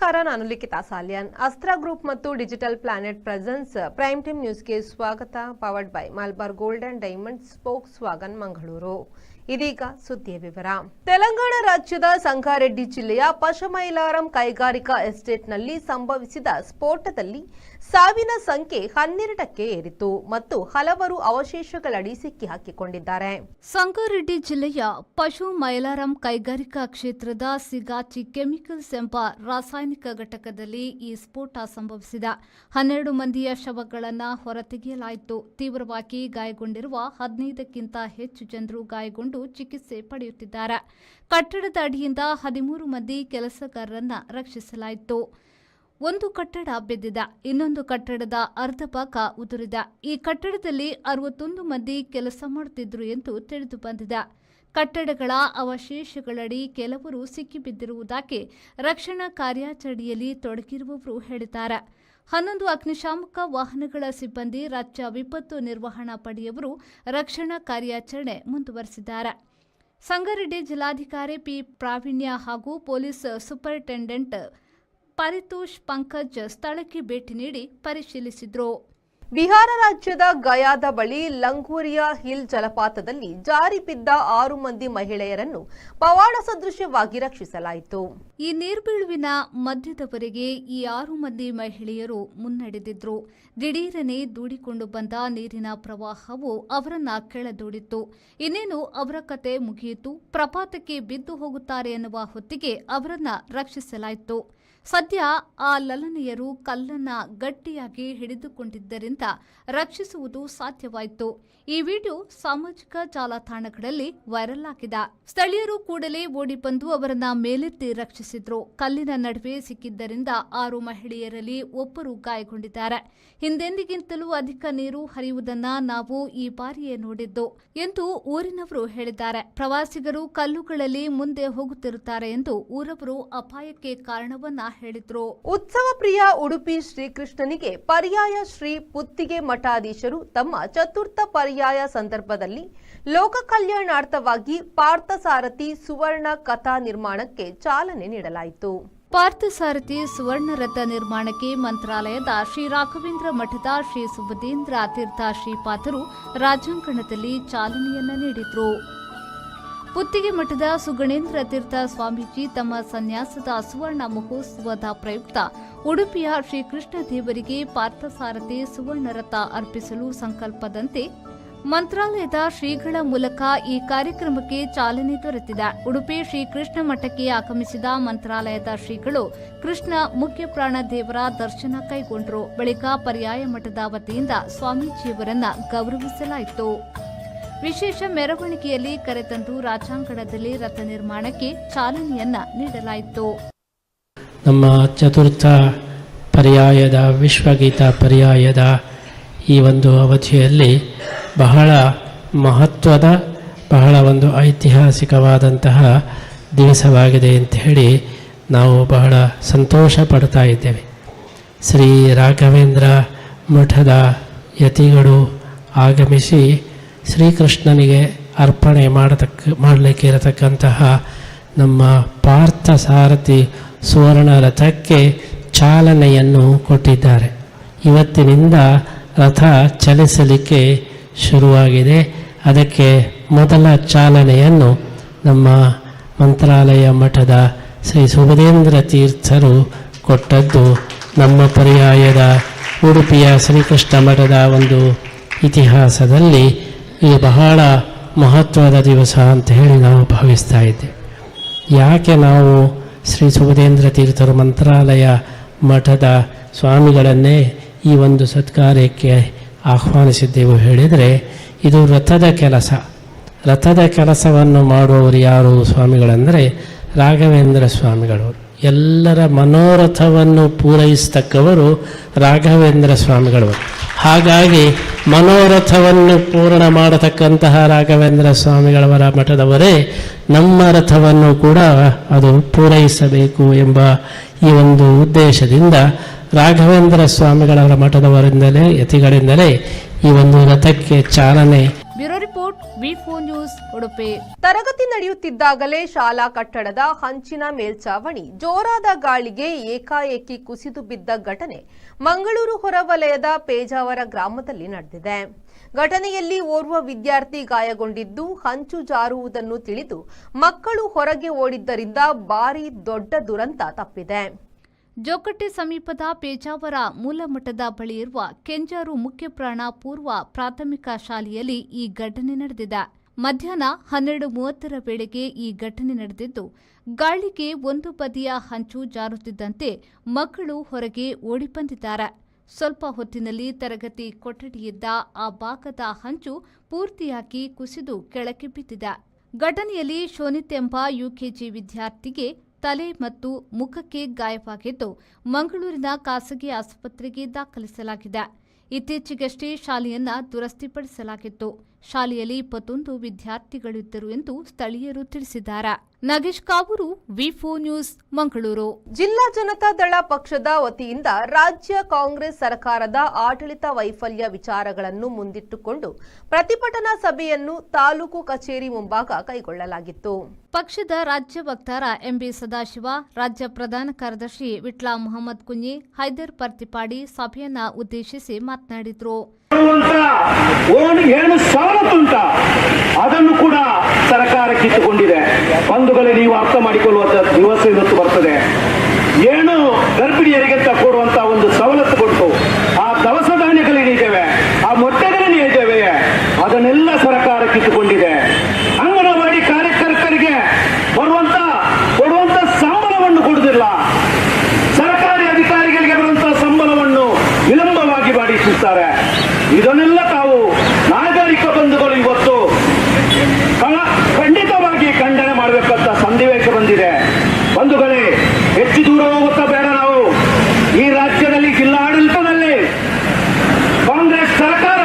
ನಮಸ್ಕಾರ, ನಾನು ಲಿಖಿತಾ ಸಾಲಿಯನ್. ಅಸ್ತ್ರ ಗ್ರೂಪ್ ಮತ್ತು digital planet presence prime time ನ್ಯೂಸ್ಗೆ ಸ್ವಾಗತ. Powered by Malabar gold and diamonds, spokes wagon, Mangaluru. ಇದೀಗ ಸುದ್ದಿಯ ವಿವರ. ತೆಲಂಗಾಣ ರಾಜ್ಯದ ಸಂಗಾರೆಡ್ಡಿ ಜಿಲ್ಲೆಯ ಪಶಮೈಲಾರಂ ಕೈಗಾರಿಕಾ ಎಸ್ಟೇಟ್ನಲ್ಲಿ ಸಂಭವಿಸಿದ ಸ್ಫೋಟದಲ್ಲಿ ಸಾವಿನ ಸಂಖ್ಯೆ 12ಕ್ಕೆ ಏರಿತು ಮತ್ತು ಹಲವರು ಅವಶೇಷಗಳಡಿ ಸಿಕ್ಕಿಹಾಕಿಕೊಂಡಿದ್ದಾರೆ. ಸಂಗಾರೆಡ್ಡಿ ಜಿಲ್ಲೆಯ ಪಶು ಮೈಲಾರಂ ಕೈಗಾರಿಕಾ ಕ್ಷೇತ್ರದ ಸಿಗಾಚಿ ಕೆಮಿಕಲ್ಸ್ ಎಂಬ ರಾಸಾಯನಿಕ ಘಟಕದಲ್ಲಿ ಈ ಸ್ಫೋಟ ಸಂಭವಿಸಿದ 12 ಮಂದಿಯ ಶವಗಳನ್ನು ಹೊರತೆಗೆಯಲಾಯಿತು. ತೀವ್ರವಾಗಿ ಗಾಯಗೊಂಡಿರುವ 15ಕ್ಕಿಂತ ಹೆಚ್ಚು ಜನರು ಗಾಯಗೊಂಡು ಚಿಕಿತ್ಸೆ ಪಡೆಯುತ್ತಿದ್ದಾರೆ. ಕಟ್ಟಡದ ಅಡಿಯಿಂದ 13 ಮಂದಿ ಕೆಲಸಗಾರರನ್ನ ರಕ್ಷಿಸಲಾಯಿತು. ಒಂದು ಕಟ್ಟಡ ಬಿದ್ದಿದೆ, ಇನ್ನೊಂದು ಕಟ್ಟಡದ ಅರ್ಧ ಭಾಗ ಉದುರಿದೆ. ಈ ಕಟ್ಟಡದಲ್ಲಿ 61 ಮಂದಿ ಕೆಲಸ ಮಾಡುತ್ತಿದ್ದರು ಎಂದು ತಿಳಿದು ಬಂದಿದೆ. ಕಟ್ಟಡಗಳ ಅವಶೇಷಗಳಡಿ ಕೆಲವರು ಸಿಕ್ಕಿಬಿದ್ದಿರುವುದಾಗಿ ರಕ್ಷಣಾ ಕಾರ್ಯಾಚರಣೆಯಲ್ಲಿ ತೊಡಗಿರುವವರು ಹೇಳಿದ್ದಾರೆ. 11 ಅಗ್ನಿಶಾಮಕ ವಾಹನಗಳ ಸಿಬ್ಬಂದಿ, ರಾಜ್ಯ ವಿಪತ್ತು ನಿರ್ವಹಣಾ ಪಡೆಯವರು ರಕ್ಷಣಾ ಕಾರ್ಯಾಚರಣೆ ಮುಂದುವರೆಸಿದ್ದಾರೆ. ಸಂಗಾರೆಡ್ಡಿ ಜಿಲ್ಲಾಧಿಕಾರಿ ಪಿ ಪ್ರಾವೀಣ್ಯ ಹಾಗೂ ಪೊಲೀಸ್ ಸೂಪರಿಂಟೆಂಡೆಂಟ್ ಪರಿತೋಷ್ ಪಂಕಜ್ ಸ್ಥಳಕ್ಕೆ ಭೇಟಿ ನೀಡಿ ಪರಿಶೀಲಿಸಿದರು. ಬಿಹಾರ ರಾಜ್ಯದ ಗಯಾದ ಬಳಿ ಲಂಗೂರಿಯಾ ಹಿಲ್ ಜಲಪಾತದಲ್ಲಿ ಜಾರಿ ಬಿದ್ದ 6 ಮಂದಿ ಮಹಿಳೆಯರನ್ನು ಪವಾಡ ಸದೃಶ್ಯವಾಗಿ ರಕ್ಷಿಸಲಾಯಿತು. ಈ ನೀರ್ಬೀಳುವಿನ ಮಧ್ಯದವರೆಗೆ ಈ 6 ಮಂದಿ ಮಹಿಳೆಯರು ಮುನ್ನಡೆದಿದ್ರು. ದಿಢೀರನೆ ದೂಡಿಕೊಂಡು ಬಂದ ನೀರಿನ ಪ್ರವಾಹವು ಅವರನ್ನ ಕೆಳದೂಡಿತ್ತು. ಇನ್ನೇನು ಅವರ ಕತೆ ಮುಗಿಯಿತು. ಪ್ರಪಾತಕ್ಕೆ ಬಿದ್ದು ಹೋಗುತ್ತಾರೆ ಎನ್ನುವ ಹೊತ್ತಿಗೆ ಅವರನ್ನ ರಕ್ಷಿಸಲಾಯಿತು. ಸದ್ಯ ಆ ಲಲನೆಯರು ಕಲ್ಲನ್ನ ಗಟ್ಟಿಯಾಗಿ ಹಿಡಿದುಕೊಂಡಿದ್ದರಿಂದ ರಕ್ಷಿಸುವುದು ಸಾಧ್ಯವಾಯಿತು. ಈ ವಿಡಿಯೋ ಸಾಮಾಜಿಕ ಜಾಲತಾಣಗಳಲ್ಲಿ ವೈರಲ್ ಆಗಿದೆ. ಸ್ಥಳೀಯರು ಕೂಡಲೇ ಓಡಿ ಬಂದು ಅವರನ್ನ ಮೇಲೆತ್ತಿ ರಕ್ಷಿಸಿದ್ರು. ಕಲ್ಲಿನ ನಡುವೆ ಸಿಕ್ಕಿದ್ದರಿಂದ 6 ಮಹಿಳೆಯರಲ್ಲಿ ಒಬ್ಬರು ಗಾಯಗೊಂಡಿದ್ದಾರೆ. ಹಿಂದೆಂದಿಗಿಂತಲೂ ಅಧಿಕ ನೀರು ಹರಿಯುವುದನ್ನ ನಾವು ಈ ಬಾರಿಯೇ ನೋಡಿದ್ದು ಎಂದು ಊರಿನವರು ಹೇಳಿದ್ದಾರೆ. ಪ್ರವಾಸಿಗರು ಕಲ್ಲುಗಳಲ್ಲಿ ಮುಂದೆ ಹೋಗುತ್ತಿರುತ್ತಾರೆ ಎಂದು ಊರವರು ಅಪಾಯಕ್ಕೆ ಕಾರಣವನ್ನ ಹೇಳಿದ್ರು. ಉತ್ಸವ ಪ್ರಿಯ ಉಡುಪಿ ಶ್ರೀಕೃಷ್ಣನಿಗೆ ಪರ್ಯಾಯ ಶ್ರೀ ಪುತ್ತಿಗೆ ಮಠಾಧೀಶರು ತಮ್ಮ ಚತುರ್ಥ ಪರ್ಯಾಯ ಸಂದರ್ಭದಲ್ಲಿ ಲೋಕ ಕಲ್ಯಾಣಾರ್ಥವಾಗಿ ಪಾರ್ಥಸಾರಥಿ ಸುವರ್ಣ ಕಥಾ ನಿರ್ಮಾಣಕ್ಕೆ ಚಾಲನೆ ನೀಡಲಾಯಿತು. ಪಾರ್ಥಸಾರಥಿ ಸುವರ್ಣ ರಥ ನಿರ್ಮಾಣಕ್ಕೆ ಮಂತ್ರಾಲಯದ ಶ್ರೀ ರಾಘವೇಂದ್ರ ಮಠದ ಶ್ರೀ ಸುಬುಧೇಂದ್ರ ತೀರ್ಥ ಶ್ರೀಪಾದರು ರಾಜಾಂಗಣದಲ್ಲಿ ಚಾಲನೆಯನ್ನ ನೀಡಿದ್ರು. ಪುತ್ತಿಗೆ ಮಠದ ಸುಗಣೇಂದ್ರ ತೀರ್ಥ ಸ್ವಾಮೀಜಿ ತಮ್ಮ ಸನ್ಯಾಸದ ಸುವರ್ಣ ಮಹೋತ್ಸವದ ಪ್ರಯುಕ್ತ ಉಡುಪಿಯ ಶ್ರೀಕೃಷ್ಣ ದೇವರಿಗೆ ಪಾರ್ಥಸಾರಥಿ ಸುವರ್ಣ ರಥ ಅರ್ಪಿಸಲು ಸಂಕಲ್ಪದಂತೆ ಮಂತ್ರಾಲಯದ ಶ್ರೀಗಳ ಮೂಲಕ ಈ ಕಾರ್ಯಕ್ರಮಕ್ಕೆ ಚಾಲನೆ ದೊರೆತಿದೆ. ಉಡುಪಿ ಶ್ರೀಕೃಷ್ಣ ಮಠಕ್ಕೆ ಆಗಮಿಸಿದ ಮಂತ್ರಾಲಯದ ಶ್ರೀಗಳು ಕೃಷ್ಣ ಮುಖ್ಯ ಪ್ರಾಣ ದೇವರ ದರ್ಶನ ಕೈಗೊಂಡರು. ಬಳಿಕ ಪರ್ಯಾಯ ಮಠದ ವತಿಯಿಂದ ಸ್ವಾಮೀಜಿಯವರನ್ನ ಗೌರವಿಸಲಾಯಿತು. ವಿಶೇಷ ಮೆರವಣಿಗೆಯಲ್ಲಿ ಕರೆತಂದು ರಾಜಾಂಗಣದಲ್ಲಿ ರಥ ನಿರ್ಮಾಣಕ್ಕೆ ಚಾಲನೆಯನ್ನ ನೀಡಲಾಯಿತು. ನಮ್ಮ ಚತುರ್ಥ ಪರ್ಯಾಯದ ವಿಶ್ವಗೀತ ಪರ್ಯಾಯದ ಈ ಒಂದು ಅವಧಿಯಲ್ಲಿ ಬಹಳ ಮಹತ್ವದ, ಬಹಳ ಒಂದು ಐತಿಹಾಸಿಕವಾದಂತಹ ದಿವಸವಾಗಿದೆ ಅಂತ ಹೇಳಿ ನಾವು ಬಹಳ ಸಂತೋಷ ಪಡ್ತಾ ಇದ್ದೇವೆ. ಶ್ರೀ ರಾಘವೇಂದ್ರ ಮಠದ ಯತಿಗಳು ಆಗಮಿಸಿ ಶ್ರೀಕೃಷ್ಣನಿಗೆ ಅರ್ಪಣೆ ಮಾಡಲಿಕ್ಕೆ ಇರತಕ್ಕಂತಹ ನಮ್ಮ ಪಾರ್ಥಸಾರಥಿ ಸುವರ್ಣ ರಥಕ್ಕೆ ಚಾಲನೆಯನ್ನು ಕೊಟ್ಟಿದ್ದಾರೆ. ಇವತ್ತಿನಿಂದ ರಥ ಚಲಿಸಲಿಕ್ಕೆ ಶುರುವಾಗಿದೆ. ಅದಕ್ಕೆ ಮೊದಲ ಚಾಲನೆಯನ್ನು ನಮ್ಮ ಮಂತ್ರಾಲಯ ಮಠದ ಶ್ರೀ ಸುಬುಧೇಂದ್ರ ತೀರ್ಥರು ಕೊಟ್ಟದ್ದು ನಮ್ಮ ಪರ್ಯಾಯದ ಉಡುಪಿಯ ಶ್ರೀಕೃಷ್ಣ ಮಠದ ಒಂದು ಇತಿಹಾಸದಲ್ಲಿ ಇದು ಬಹಳ ಮಹತ್ವದ ದಿವಸ ಅಂತ ಹೇಳಿ ನಾವು ಭಾವಿಸ್ತಾ ಇದ್ದೇವೆ. ಯಾಕೆ ನಾವು ಶ್ರೀ ಸುಬುಧೇಂದ್ರ ತೀರ್ಥರು ಮಂತ್ರಾಲಯ ಮಠದ ಸ್ವಾಮಿಗಳನ್ನೇ ಈ ಒಂದು ಸತ್ಕಾರ್ಯಕ್ಕೆ ಆಹ್ವಾನಿಸಿದ್ದೆವು ಹೇಳಿದರೆ, ಇದು ರಥದ ಕೆಲಸ. ರಥದ ಕೆಲಸವನ್ನು ಮಾಡುವವರು ಯಾರು ಸ್ವಾಮಿಗಳಂದರೆ ರಾಘವೇಂದ್ರ ಸ್ವಾಮಿಗಳವರು. ಎಲ್ಲರ ಮನೋರಥವನ್ನು ಪೂರೈಸತಕ್ಕವರು ರಾಘವೇಂದ್ರ ಸ್ವಾಮಿಗಳವರು. ಹಾಗಾಗಿ ಮನೋರಥವನ್ನು ಪೂರ್ಣ ಮಾಡತಕ್ಕಂತಹ ರಾಘವೇಂದ್ರ ಸ್ವಾಮಿಗಳವರ ಮಠದವರೇ ನಮ್ಮ ರಥವನ್ನು ಕೂಡ ಅದು ಪೂರೈಸಬೇಕು ಎಂಬ ಈ ಒಂದು ಉದ್ದೇಶದಿಂದ ರಾಘವೇಂದ್ರ ಸ್ವಾಮಿಗಳವರ ಮಠದವರಿಂದಲೇ ಯತಿಗಳಿಂದಲೇ ಈ ಒಂದು ರಥಕ್ಕೆ ಚಾಲನೆ ಬ್ಯೂರೋ ರಿಪೋರ್ಟ್ ವಿ4 ನ್ಯೂಸ್ ಉಡುಪಿ. ತರಗತಿ ನಡೆಯುತ್ತಿದ್ದಾಗಲೇ ಶಾಲಾ ಕಟ್ಟಡದ ಹಂಚಿನ ಮೇಲ್ಚಾವಣಿ ಜೋರಾದ ಗಾಳಿಗೆ ಏಕಾಏಕಿ ಕುಸಿದು ಬಿದ್ದ ಘಟನೆ ಮಂಗಳೂರು ಹೊರವಲಯದ ಪೇಜಾವರ ಗ್ರಾಮದಲ್ಲಿ ನಡೆದಿದೆ. ಘಟನೆಯಲ್ಲಿ ಓರ್ವ ವಿದ್ಯಾರ್ಥಿ ಗಾಯಗೊಂಡಿದ್ದು, ಹಂಚು ಜಾರುವುದನ್ನು ತಿಳಿದು ಮಕ್ಕಳು ಹೊರಗೆ ಓಡಿದ್ದರಿಂದ ಭಾರೀ ದೊಡ್ಡ ದುರಂತ ತಪ್ಪಿದೆ. ಜೋಕಟ್ಟೆ ಸಮೀಪದ ಪೇಜಾವರ ಮೂಲಮಠದ ಬಳಿ ಇರುವ ಕೆಂಜಾರು ಮುಖ್ಯಪ್ರಾಣ ಪೂರ್ವ ಪ್ರಾಥಮಿಕ ಶಾಲೆಯಲ್ಲಿ ಈ ಘಟನೆ ನಡೆದಿದೆ. ಮಧ್ಯಾಹ್ನ 12:30 ವೇಳೆಗೆ ಈ ಘಟನೆ ನಡೆದಿದ್ದು, ಗಾಳಿಗೆ ಒಂದು ಬದಿಯ ಹಂಚು ಜಾರುತ್ತಿದ್ದಂತೆ ಮಕ್ಕಳು ಹೊರಗೆ ಓಡಿ ಬಂದಿದ್ದಾರೆ. ಸ್ವಲ್ಪ ಹೊತ್ತಿನಲ್ಲಿ ತರಗತಿ ಕೊಠಡಿಯಿದ್ದ ಆ ಭಾಗದ ಹಂಚು ಪೂರ್ತಿಯಾಗಿ ಕುಸಿದು ಕೆಳಕ್ಕೆ ಬಿದ್ದಿದೆ. ಘಟನೆಯಲ್ಲಿ ಶೋನಿತ್ ಎಂಬ ಯುಕೆಜಿ ವಿದ್ಯಾರ್ಥಿಗೆ ತಲೆ ಮತ್ತು ಮುಖಕ್ಕೆ ಗಾಯವಾಗಿದ್ದು, ಮಂಗಳೂರಿನ ಖಾಸಗಿ ಆಸ್ಪತ್ರೆಗೆ ದಾಖಲಿಸಲಾಗಿದೆ. ಇತ್ತೀಚೆಗಷ್ಟೇ ಶಾಲೆಯನ್ನ ದುರಸ್ತಿಪಡಿಸಲಾಗಿತ್ತು. ಶಾಲೆಯಲ್ಲಿ 21 ವಿದ್ಯಾರ್ಥಿಗಳಿದ್ದರು ಎಂದು ಸ್ಥಳೀಯರು ತಿಳಿಸಿದ್ದಾರೆ. ನಾಗೇಶ್ ಕಾವೂರು, ವಿ4 ನ್ಯೂಸ್, ಮಂಗಳೂರು. ಜಿಲ್ಲಾ ಜನತಾ ದಳ ಪಕ್ಷದ ವತಿಯಿಂದ ರಾಜ್ಯ ಕಾಂಗ್ರೆಸ್ ಸರ್ಕಾರದ ಆಡಳಿತ ವೈಫಲ್ಯ ವಿಚಾರಗಳನ್ನು ಮುಂದಿಟ್ಟುಕೊಂಡು ಪ್ರತಿಭಟನಾ ಸಭೆಯನ್ನು ತಾಲೂಕು ಕಚೇರಿ ಮುಂಭಾಗ ಕೈಗೊಳ್ಳಲಾಗಿತ್ತು. ಪಕ್ಷದ ರಾಜ್ಯ ವಕ್ತಾರ ಎಂಬಿ ಸದಾಶಿವ, ರಾಜ್ಯ ಪ್ರಧಾನ ಕಾರ್ಯದರ್ಶಿ ವಿಟ್ಲ ಮೊಹಮ್ಮದ್ ಕುಂಜಿ, ಹೈದರ್ ಪರ್ತಿಪಾಡಿ ಸಭೆಯನ್ನ ಉದ್ದೇಶಿಸಿ ಮಾತನಾಡಿದರು. ಏನು ಸವಲತ್ತುಂಟ ಅದನ್ನು ಕೂಡ ಸರ್ಕಾರ ಕಿತ್ತುಕೊಂಡಿದೆ. ಬಂಧುಗಳೇ, ನೀವು ಅರ್ಥ ಮಾಡಿಕೊಳ್ಳುವ ದಿವಸ ಇವತ್ತು ಬರ್ತದೆ. ಏನು ಗರ್ಭಿಣಿಯರಿಗೆ ಕೊಡುವಂತ ಒಂದು ಸವಲತ್ತು ಕೊಟ್ಟು ಆ ದವಸ ಧಾನ್ಯಗಳೇನಿದ್ದೇವೆ, ಆ ಮೊಟ್ಟೆಗಳೇನಿದ್ದೇವೆ, ಅದನ್ನೆಲ್ಲ ಸರ್ಕಾರ ಕಿತ್ತುಕೊಂಡಿದೆ. ಅಂಗನವಾಡಿ ಕಾರ್ಯಕರ್ತರಿಗೆ ಕೊಡುವಂತ ಸಂಬಳವನ್ನು ಕೊಡುವುದಿಲ್ಲ. ಸರ್ಕಾರಿ ಅಧಿಕಾರಿಗಳಿಗೆ ಬರುವಂತಹ ಸಂಬಳವನ್ನು ವಿಳಂಬವಾಗಿ ಮಾಡಿಸುತ್ತಾರೆ. ಇದನ್ನೆಲ್ಲ ತಾವು ನಾಗರಿಕ ಬಂಧುಗಳು ಇವತ್ತು ಖಂಡಿತವಾಗಿ ಖಂಡನೆ ಮಾಡಬೇಕಂತ ಸನ್ನಿವೇಶ ಬಂದಿದೆ. ಬಂಧುಗಳೇ, ಹೆಚ್ಚು ದೂರ ಹೋಗುತ್ತಾ ಬೇಡ. ನಾವು ಈ ರಾಜ್ಯದಲ್ಲಿ ಜಿಲ್ಲಾಡಳಿತದಲ್ಲಿ ಕಾಂಗ್ರೆಸ್ ಸರ್ಕಾರ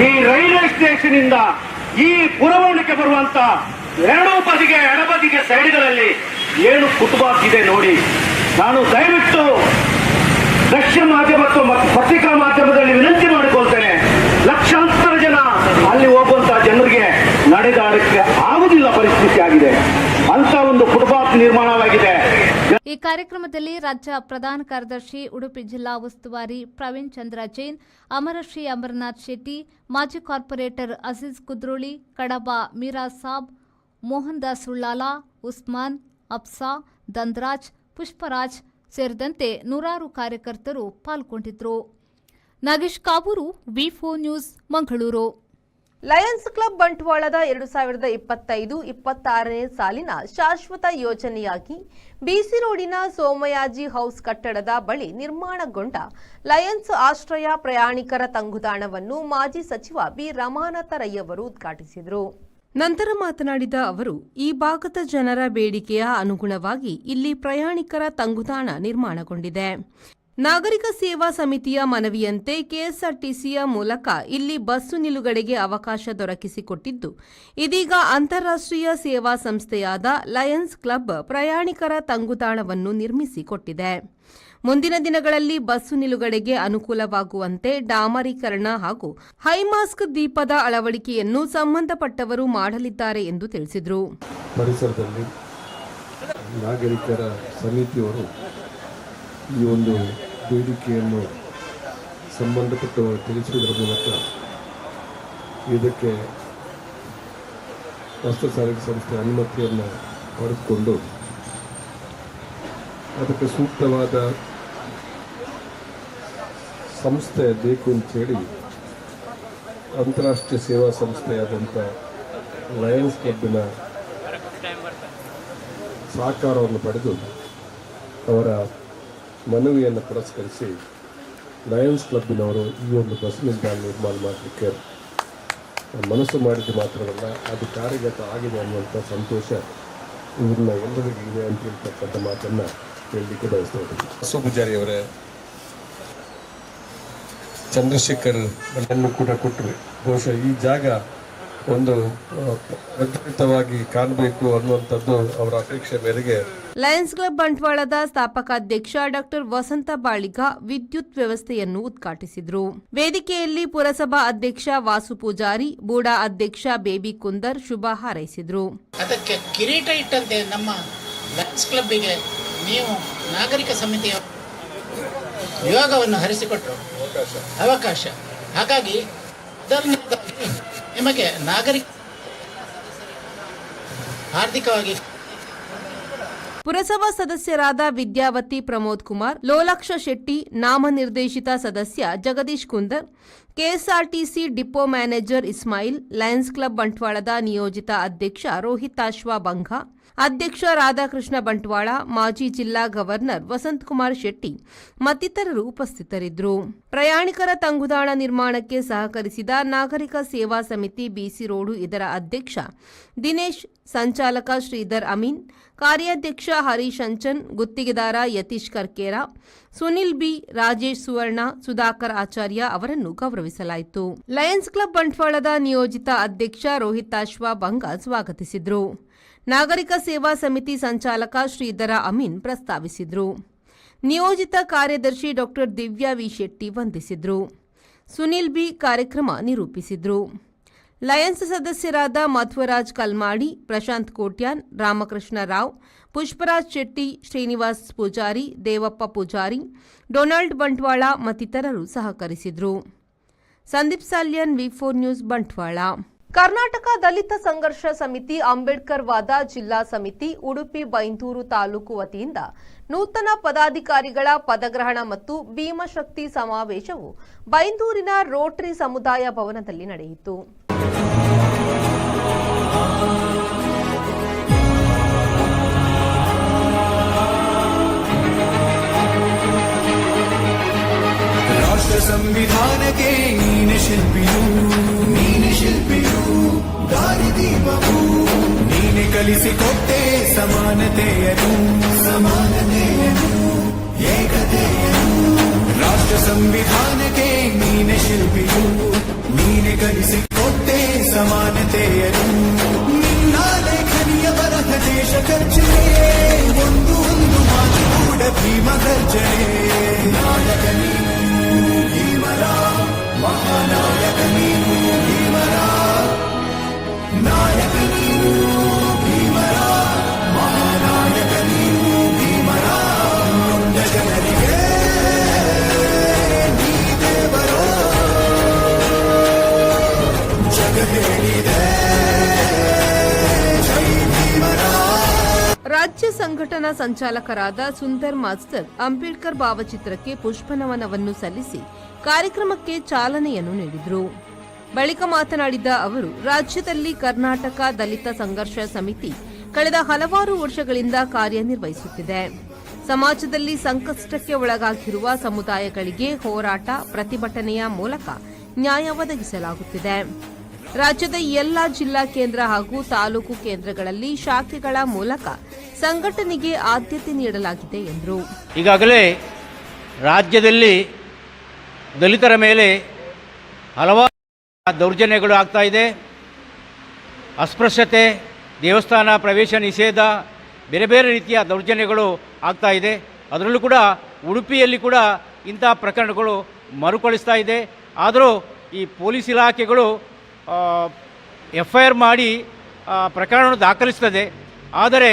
ಈ ರೈಲ್ವೆ ಸ್ಟೇಷನ್ ಇಂದ ಈ ಪುರವಣಿಗೆ ಬರುವಂತ ಎರಡೂ ಬದಿಗೆ ಎಡಬದಿಗೆ ಸೈಡ್ಗಳಲ್ಲಿ ಏನು ಫುಟ್ಪಾತ್ ಇದೆ ನೋಡಿ. ನಾನು ದಯವಿಟ್ಟು ದಕ್ಷಿಣ ಮಾಧ್ಯಮ ಮತ್ತು ಪತ್ರಿಕಾ ಮಾಧ್ಯಮದಲ್ಲಿ ವಿನಂತಿ ಮಾಡಿಕೊಳ್ತೇನೆ, ಲಕ್ಷಾಂತರ ಜನ ಅಲ್ಲಿ ಹೋಗುವಂತಹ ಜನರಿಗೆ ನಡೆದಾಡಕ್ಕೆ ಆಗುವುದಿಲ್ಲ ಪರಿಸ್ಥಿತಿ ಆಗಿದೆ. ಅಂತ ಒಂದು ಫುಟ್ಪಾತ್ ನಿರ್ಮಾಣವಾಗಿದೆ. ಈ ಕಾರ್ಯಕ್ರಮದಲ್ಲಿ ರಾಜ್ಯ ಪ್ರಧಾನ ಕಾರ್ಯದರ್ಶಿ ಉಡುಪಿ ಜಿಲ್ಲಾ ಉಸ್ತುವಾರಿ ಪ್ರವೀಣ್ ಚಂದ್ರ ಜೈನ್, ಅಮರಶ್ರೀ ಅಮರನಾಥ್ ಶೆಟ್ಟಿ, ಮಾಜಿ ಕಾರ್ಪೊರೇಟರ್ ಅಜೀಜ್ ಕುದ್ರೋಳಿ, ಕಡಬ ಮೀರಾ ಸಾಬ್, ಮೋಹನ್ ದಾಸ್ ಉಳ್ಳಾಲ, ಉಸ್ಮಾನ್, ಅಬ್ಸಾ, ದಂದರಾಜ್, ಪುಷ್ಪರಾಜ್ ಸೇರಿದಂತೆ ನೂರಾರು ಕಾರ್ಯಕರ್ತರು ಪಾಲ್ಗೊಂಡಿದ್ದರು. ನಾಗೇಶ್ ಕಾವೂರು, ವಿ4 ನ್ಯೂಸ್, ಮಂಗಳೂರು. ಲಯನ್ಸ್ ಕ್ಲಬ್ ಬಂಟ್ವಾಳದ 2025-26ನೇ ಸಾಲಿನ ಶಾಶ್ವತ ಯೋಜನೆಯಾಗಿ ಬಿಸಿ ರೋಡಿನ ಸೋಮಯಾಜಿ ಹೌಸ್ ಕಟ್ಟಡದ ಬಳಿ ನಿರ್ಮಾಣಗೊಂಡ ಲಯನ್ಸ್ ಆಶ್ರಯ ಪ್ರಯಾಣಿಕರ ತಂಗುದಾಣವನ್ನು ಮಾಜಿ ಸಚಿವ ಬಿ ರಮಾನಾಥ ರೈ ಅವರು ಉದ್ಘಾಟಿಸಿದರು. ನಂತರ ಮಾತನಾಡಿದ ಅವರು, ಈ ಭಾಗದ ಜನರ ಬೇಡಿಕೆಯ ಅನುಗುಣವಾಗಿ ಇಲ್ಲಿ ಪ್ರಯಾಣಿಕರ ತಂಗುದಾಣ ನಿರ್ಮಾಣಗೊಂಡಿದೆ. ನಾಗರಿಕ ಸೇವಾ ಸಮಿತಿಯ ಮನವಿಯಂತೆ ಕೆಎಸ್ಆರ್ಟಿಸಿಯ ಮೂಲಕ ಇಲ್ಲಿ ಬಸ್ಸು ನಿಲುಗಡೆಗೆ ಅವಕಾಶ ದೊರಕಿಸಿಕೊಟ್ಟಿದ್ದು, ಇದೀಗ ಅಂತಾರಾಷ್ಟ್ರೀಯ ಸೇವಾ ಸಂಸ್ಥೆಯಾದ ಲಯನ್ಸ್ ಕ್ಲಬ್ ಪ್ರಯಾಣಿಕರ ತಂಗುದಾಣವನ್ನು ನಿರ್ಮಿಸಿಕೊಟ್ಟಿದೆ. ಮುಂದಿನ ದಿನಗಳಲ್ಲಿ ಬಸ್ಸು ನಿಲುಗಡೆಗೆ ಅನುಕೂಲವಾಗುವಂತೆ ಡಾಮರೀಕರಣ ಹಾಗೂ ಹೈಮಾಸ್ಕ್ ದೀಪದ ಅಳವಡಿಕೆಯನ್ನು ಸಂಬಂಧಪಟ್ಟವರು ಮಾಡಲಿದ್ದಾರೆ ಎಂದು ತಿಳಿಸಿದರು. ಪರಿಸರದಲ್ಲಿ ನಾಗರಿಕರ ಸಮಿತಿಯವರು ಈ ಒಂದು ಬೇಡಿಕೆಯನ್ನು ಸಂಬಂಧಪಟ್ಟವರು ತಿಳಿಸುವುದರ ಮೂಲಕ ಇದಕ್ಕೆ ರಸ್ತೆ ಸಾರಿಗೆ ಸಂಸ್ಥೆ ಅನುಮತಿಯನ್ನು ಪಡೆದುಕೊಂಡು ಅದಕ್ಕೆ ಸೂಕ್ತವಾದ ಸಂಸ್ಥೆ ಬೇಕು ಅಂತೇಳಿ ಅಂತಾರಾಷ್ಟ್ರೀಯ ಸೇವಾ ಸಂಸ್ಥೆಯಾದಂಥ ಲಯನ್ಸ್ ಕ್ಲಬ್ಬಿನ ಸಹಕಾರವನ್ನು ಪಡೆದು ಅವರ ಮನವಿಯನ್ನು ಪುರಸ್ಕರಿಸಿ ಲಯನ್ಸ್ ಕ್ಲಬ್ಬಿನವರು ಈ ಒಂದು ಬಸ್ ನಿಲ್ದಾಣ ನಿರ್ಮಾಣ ಮಾಡಲಿಕ್ಕೆ ಮನಸ್ಸು ಮಾಡಿದ್ದು ಮಾತ್ರವಲ್ಲ, ಅದು ಕಾರ್ಯಗತ ಆಗಿದೆ ಅನ್ನುವಂಥ ಸಂತೋಷ ಇವ್ರನ್ನ ಎಲ್ಲರಿಗೂ ಇದೆ ಅಂತ ಹೇಳ್ತಕ್ಕಂಥ ಮಾತನ್ನು ಹೇಳಲಿಕ್ಕೆ ಬಯಸ್ತಾ ಇದ್ದೀನಿ. ಬಸವ ಪೂಜಾರಿಯವರೇ ಚಂದ್ರಶೇಖರ್ ಬಣ್ಣನ್ನು ಕೂಡ ಕೊಟ್ಟರು. ಬಹುಶಃ ಈ ಜಾಗ ಒಂದು ಪ್ರಚಲಿತವಾಗಿ ಕಾಣಬೇಕು ಅನ್ನುವಂಥದ್ದು ಅವರ ಅಪೇಕ್ಷೆ ಮೇರೆಗೆ ಲಯನ್ಸ್ ಕ್ಲಬ್ ಬಂಟ್ವಾಳದ ಸ್ಥಾಪಕಾಧ್ಯಕ್ಷ ಡಾಕ್ಟರ್ ವಸಂತ ಬಾಳಿಗ ವಿದ್ಯುತ್ ವ್ಯವಸ್ಥೆಯನ್ನು ಉದ್ಘಾಟಿಸಿದರು. ವೇದಿಕೆಯಲ್ಲಿ ಪುರಸಭಾ ಅಧ್ಯಕ್ಷ ವಾಸು ಪೂಜಾರಿ, ಬೂಡಾ ಅಧ್ಯಕ್ಷ ಬೇಬಿ ಕುಂದರ್ ಶುಭ ಹಾರೈಸಿದರು. ಅದಕ್ಕೆ ಕಿರೀಟ ಇಟ್ಟಂತೆ ನಮ್ಮ ಲಯನ್ಸ್ ಕ್ಲಬ್ಬಿಗೆ ನೀವು ನಾಗರಿಕ ಸಮಿತಿಯ ಯೋಗವನ್ನು ಹರಿಸಿಕೊಟ್ಟರು ಅವಕಾಶ. ಹಾಗಾಗಿ ನಿಮಗೆ ನಾಗರಿಕ ಹಾರ್ದಿಕವಾಗಿ. ಪುರಸಭಾ ಸದಸ್ಯರಾದ ವಿದ್ಯಾವತಿ ಪ್ರಮೋದ್ ಕುಮಾರ್, ಲೋಲಾಕ್ಷ ಶೆಟ್ಟಿ, ನಾಮನಿರ್ದೇಶಿತ ಸದಸ್ಯ Jagadish Kunder, KSRTC depot manager Ismail, lions club ಬಂಟ್ವಾಳದ ನಿಯೋಜಿತ ಅಧ್ಯಕ್ಷ ರೋಹಿತಾಶ್ವ ಬಂಘ, ಅಧ್ಯಕ್ಷ ರಾಧಾಕೃಷ್ಣ ಬಂಟ್ವಾಳ, ಮಾಜಿ ಜಿಲ್ಲಾ ಗವರ್ನರ್ ವಸಂತಕುಮಾರ್ ಶೆಟ್ಟಿ ಮತ್ತಿತರರು ಉಪಸ್ಥಿತರಿದ್ದರು. ಪ್ರಯಾಣಿಕರ ತಂಗುದಾಣ ನಿರ್ಮಾಣಕ್ಕೆ ಸಹಕರಿಸಿದ ನಾಗರಿಕ ಸೇವಾ ಸಮಿತಿ ಬಿಸಿ ರೋಡು ಇದರ ಅಧ್ಯಕ್ಷ ದಿನೇಶ್, ಸಂಚಾಲಕ ಶ್ರೀಧರ್ ಅಮೀನ್, ಕಾರ್ಯಾಧ್ಯಕ್ಷ ಹರೀಶ್ ಅಂಚನ್, ಗುತ್ತಿಗೆದಾರ ಯತೀಶ್ ಕರ್ಕೇರ, ಸುನಿಲ್ ಬಿ, ರಾಜೇಶ್ ಸುವರ್ಣ, ಸುಧಾಕರ್ ಆಚಾರ್ಯ ಅವರನ್ನು ಗೌರವಿಸಲಾಯಿತು. ಲಯನ್ಸ್ ಕ್ಲಬ್ ಬಂಟ್ವಾಳದ ನಿಯೋಜಿತ ಅಧ್ಯಕ್ಷ ರೋಹಿತಾಶ್ವ ಬಂಗ ಸ್ವಾಗತಿಸಿದರು. ನಾಗರಿಕ ಸೇವಾ ಸಮಿತಿ ಸಂಚಾಲಕ ಶ್ರೀಧರ ಅಮೀನ್ ಪ್ರಸ್ತಾವಿಸಿದರು. ನಿಯೋಜಿತ ಕಾರ್ಯದರ್ಶಿ ಡಾಕ್ಟರ್ ದಿವ್ಯಾ ವಿ ಶೆಟ್ಟಿ ವಂದಿಸಿದರು. ಸುನಿಲ್ ಬಿ ಕಾರ್ಯಕ್ರಮ ನಿರೂಪಿಸಿದರು. ಲಯನ್ಸ್ ಸದಸ್ಯರಾದ ಮಧ್ವರಾಜ್ ಕಲ್ಮಾಡಿ, ಪ್ರಶಾಂತ್ ಕೋಟ್ಯಾನ್, ರಾಮಕೃಷ್ಣ ರಾವ್, ಪುಷ್ಪರಾಜ್ ಶೆಟ್ಟಿ, ಶ್ರೀನಿವಾಸ್ ಪೂಜಾರಿ, ದೇವಪ್ಪ ಪೂಜಾರಿ, ಡೊನಾಲ್ಡ್ ಬಂಟ್ವಾಳ ಮತ್ತಿತರರು ಸಹಕರಿಸಿದರು. ಸಂದೀಪ್ ಸಾಲ್ಯನ್, ವಿ4 ನ್ಯೂಸ್, ಬಂಟ್ವಾಳ. ಕರ್ನಾಟಕ ದಲಿತ ಸಂಘರ್ಷ ಸಮಿತಿ ಅಂಬೇಡ್ಕರ್ ವಾದ ಜಿಲ್ಲಾ ಸಮಿತಿ ಉಡುಪಿ ಬೈಂದೂರು ತಾಲೂಕು ವತಿಯಿಂದ ನೂತನ ಪದಾಧಿಕಾರಿಗಳ ಪದಗ್ರಹಣ ಮತ್ತು ಭೀಮಶಕ್ತಿ ಸಮಾವೇಶವು ಬೈಂದೂರಿನ ರೋಟರಿ ಸಮುದಾಯ ಭವನದಲ್ಲಿ ನಡೆಯಿತು. ರಾಷ್ಟ್ರ ಸಂವಿಧಾನಕ್ಕೆ ನೀನೆ ಶಿಲ್ಪಿಯು ದಾರಿದೀಪವು ನೀನೆ ಕಲಿಸಿಕೊಟ್ಟೆ ಸಮಾನತೆಯನ್ನು ಏಕತೆಯನ್ನು. ರಾಷ್ಟ್ರ ಸಂವಿಧಾನಕ್ಕೆ ನೀನೆ ಶಿಲ್ಪಿಯು ನೀನೆ ಕಲಿಸಿಕೊಟ್ಟೆ ಸಮಾನತೆಯನ್ನು. ನಿನ್ನ ಲೇಖನಿಯ ಬರಹ ದೇಶ ಖರ್ಚನೆ ಒಂದು ಮಾತು ಕೂಡ ಭೀಮ ಗರ್ಜನೆ. ನಾಯಕ ನೀನು ಭೀಮರ, ಮಹಾನಾಯಕ ನೀನು ಭೀಮರ, ನಾಯಕ ನೀನು ಭೀಮರ, ಮಹಾನಾಯಕ ನೀನು ಭೀಮರ. ನೊಂದ ಜನರಿಗೆ ನೀ ದೇವರೋ ಜಗ ಹೇಳಿದೆ ಜೈ ಭೀಮರ. ರಾಜ್ಯ ಸಂಘಟನಾ ಸಂಚಾಲಕರಾದ ಸುಂದರ್ ಮಾಸ್ತರ್ ಅಂಬೇಡ್ಕರ್ ಭಾವಚಿತ್ರಕ್ಕೆ ಪುಷ್ಪನಮನವನ್ನು ಸಲ್ಲಿಸಿ ಕಾರ್ಯಕ್ರಮಕ್ಕೆ ಚಾಲನೆಯನ್ನು ನೀಡಿದರು. ಬಳಿಕ ಮಾತನಾಡಿದ ಅವರು, ರಾಜ್ಯದಲ್ಲಿ ಕರ್ನಾಟಕ ದಲಿತ ಸಂಘರ್ಷ ಸಮಿತಿ ಕಳೆದ ಹಲವಾರು ವರ್ಷಗಳಿಂದ ಕಾರ್ಯನಿರ್ವಹಿಸುತ್ತಿದೆ. ಸಮಾಜದಲ್ಲಿ ಸಂಕಷ್ಟಕ್ಕೆ ಒಳಗಾಗಿರುವ ಸಮುದಾಯಗಳಿಗೆ ಹೋರಾಟ, ಪ್ರತಿಭಟನೆಯ ಮೂಲಕ ನ್ಯಾಯ ಒದಗಿಸಲಾಗುತ್ತಿದೆ. ರಾಜ್ಯದ ಎಲ್ಲ ಜಿಲ್ಲಾ ಕೇಂದ್ರ ಹಾಗೂ ತಾಲೂಕು ಕೇಂದ್ರಗಳಲ್ಲಿ ಶಾಖೆಗಳ ಮೂಲಕ ಸಂಘಟನೆಗೆ ಆದ್ಯತೆ ನೀಡಲಾಗಿದೆ ಎಂದರು. ಈಗಾಗಲೇ ರಾಜ್ಯದಲ್ಲಿ ದಲಿತರ ಮೇಲೆ ಹಲವಾರು ದೌರ್ಜನ್ಯಗಳು ಆಗ್ತಾ ಇದೆ. ಅಸ್ಪೃಶ್ಯತೆ, ದೇವಸ್ಥಾನ ಪ್ರವೇಶ ನಿಷೇಧ, ಬೇರೆ ಬೇರೆ ರೀತಿಯ ದೌರ್ಜನ್ಯಗಳು ಆಗ್ತಾ ಇದೆ. ಅದರಲ್ಲೂ ಕೂಡ ಉಡುಪಿಯಲ್ಲಿ ಕೂಡ ಇಂಥ ಪ್ರಕರಣಗಳು ಮರುಕಳಿಸ್ತಾ ಇದೆ. ಆದರೂ ಈ ಪೊಲೀಸ್ ಇಲಾಖೆಗಳು FIR ಮಾಡಿ ಪ್ರಕರಣವನ್ನು ದಾಖಲಿಸ್ತದೆ. ಆದರೆ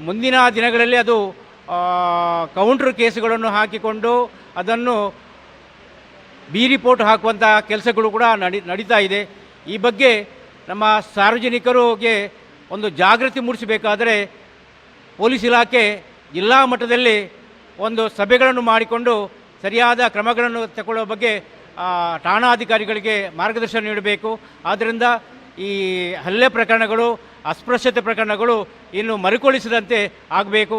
ಮುಂದಿನ ದಿನಗಳಲ್ಲಿ ಅದು ಕೌಂಟರ್ ಕೇಸುಗಳನ್ನು ಹಾಕಿಕೊಂಡು ಅದನ್ನು ರಿಪೋರ್ಟ್ ಹಾಕುವಂಥ ಕೆಲಸಗಳು ಕೂಡ ನಡೀತಾ ಇದೆ. ಈ ಬಗ್ಗೆ ನಮ್ಮ ಸಾರ್ವಜನಿಕರಿಗೆ ಒಂದು ಜಾಗೃತಿ ಮೂಡಿಸಬೇಕಾದರೆ ಪೊಲೀಸ್ ಇಲಾಖೆ ಜಿಲ್ಲಾ ಮಟ್ಟದಲ್ಲಿ ಒಂದು ಸಭೆಗಳನ್ನು ಮಾಡಿಕೊಂಡು ಸರಿಯಾದ ಕ್ರಮಗಳನ್ನು ತಗೊಳ್ಳೋ ಬಗ್ಗೆ ಠಾಣಾಧಿಕಾರಿಗಳಿಗೆ ಮಾರ್ಗದರ್ಶನ ನೀಡಬೇಕು. ಆದ್ದರಿಂದ ಈ ಹಲ್ಲೆ ಪ್ರಕರಣಗಳು, ಅಸ್ಪೃಶ್ಯತೆ ಪ್ರಕರಣಗಳು ಇನ್ನು ಮರುಕಳಿಸದಂತೆ ಆಗಬೇಕು.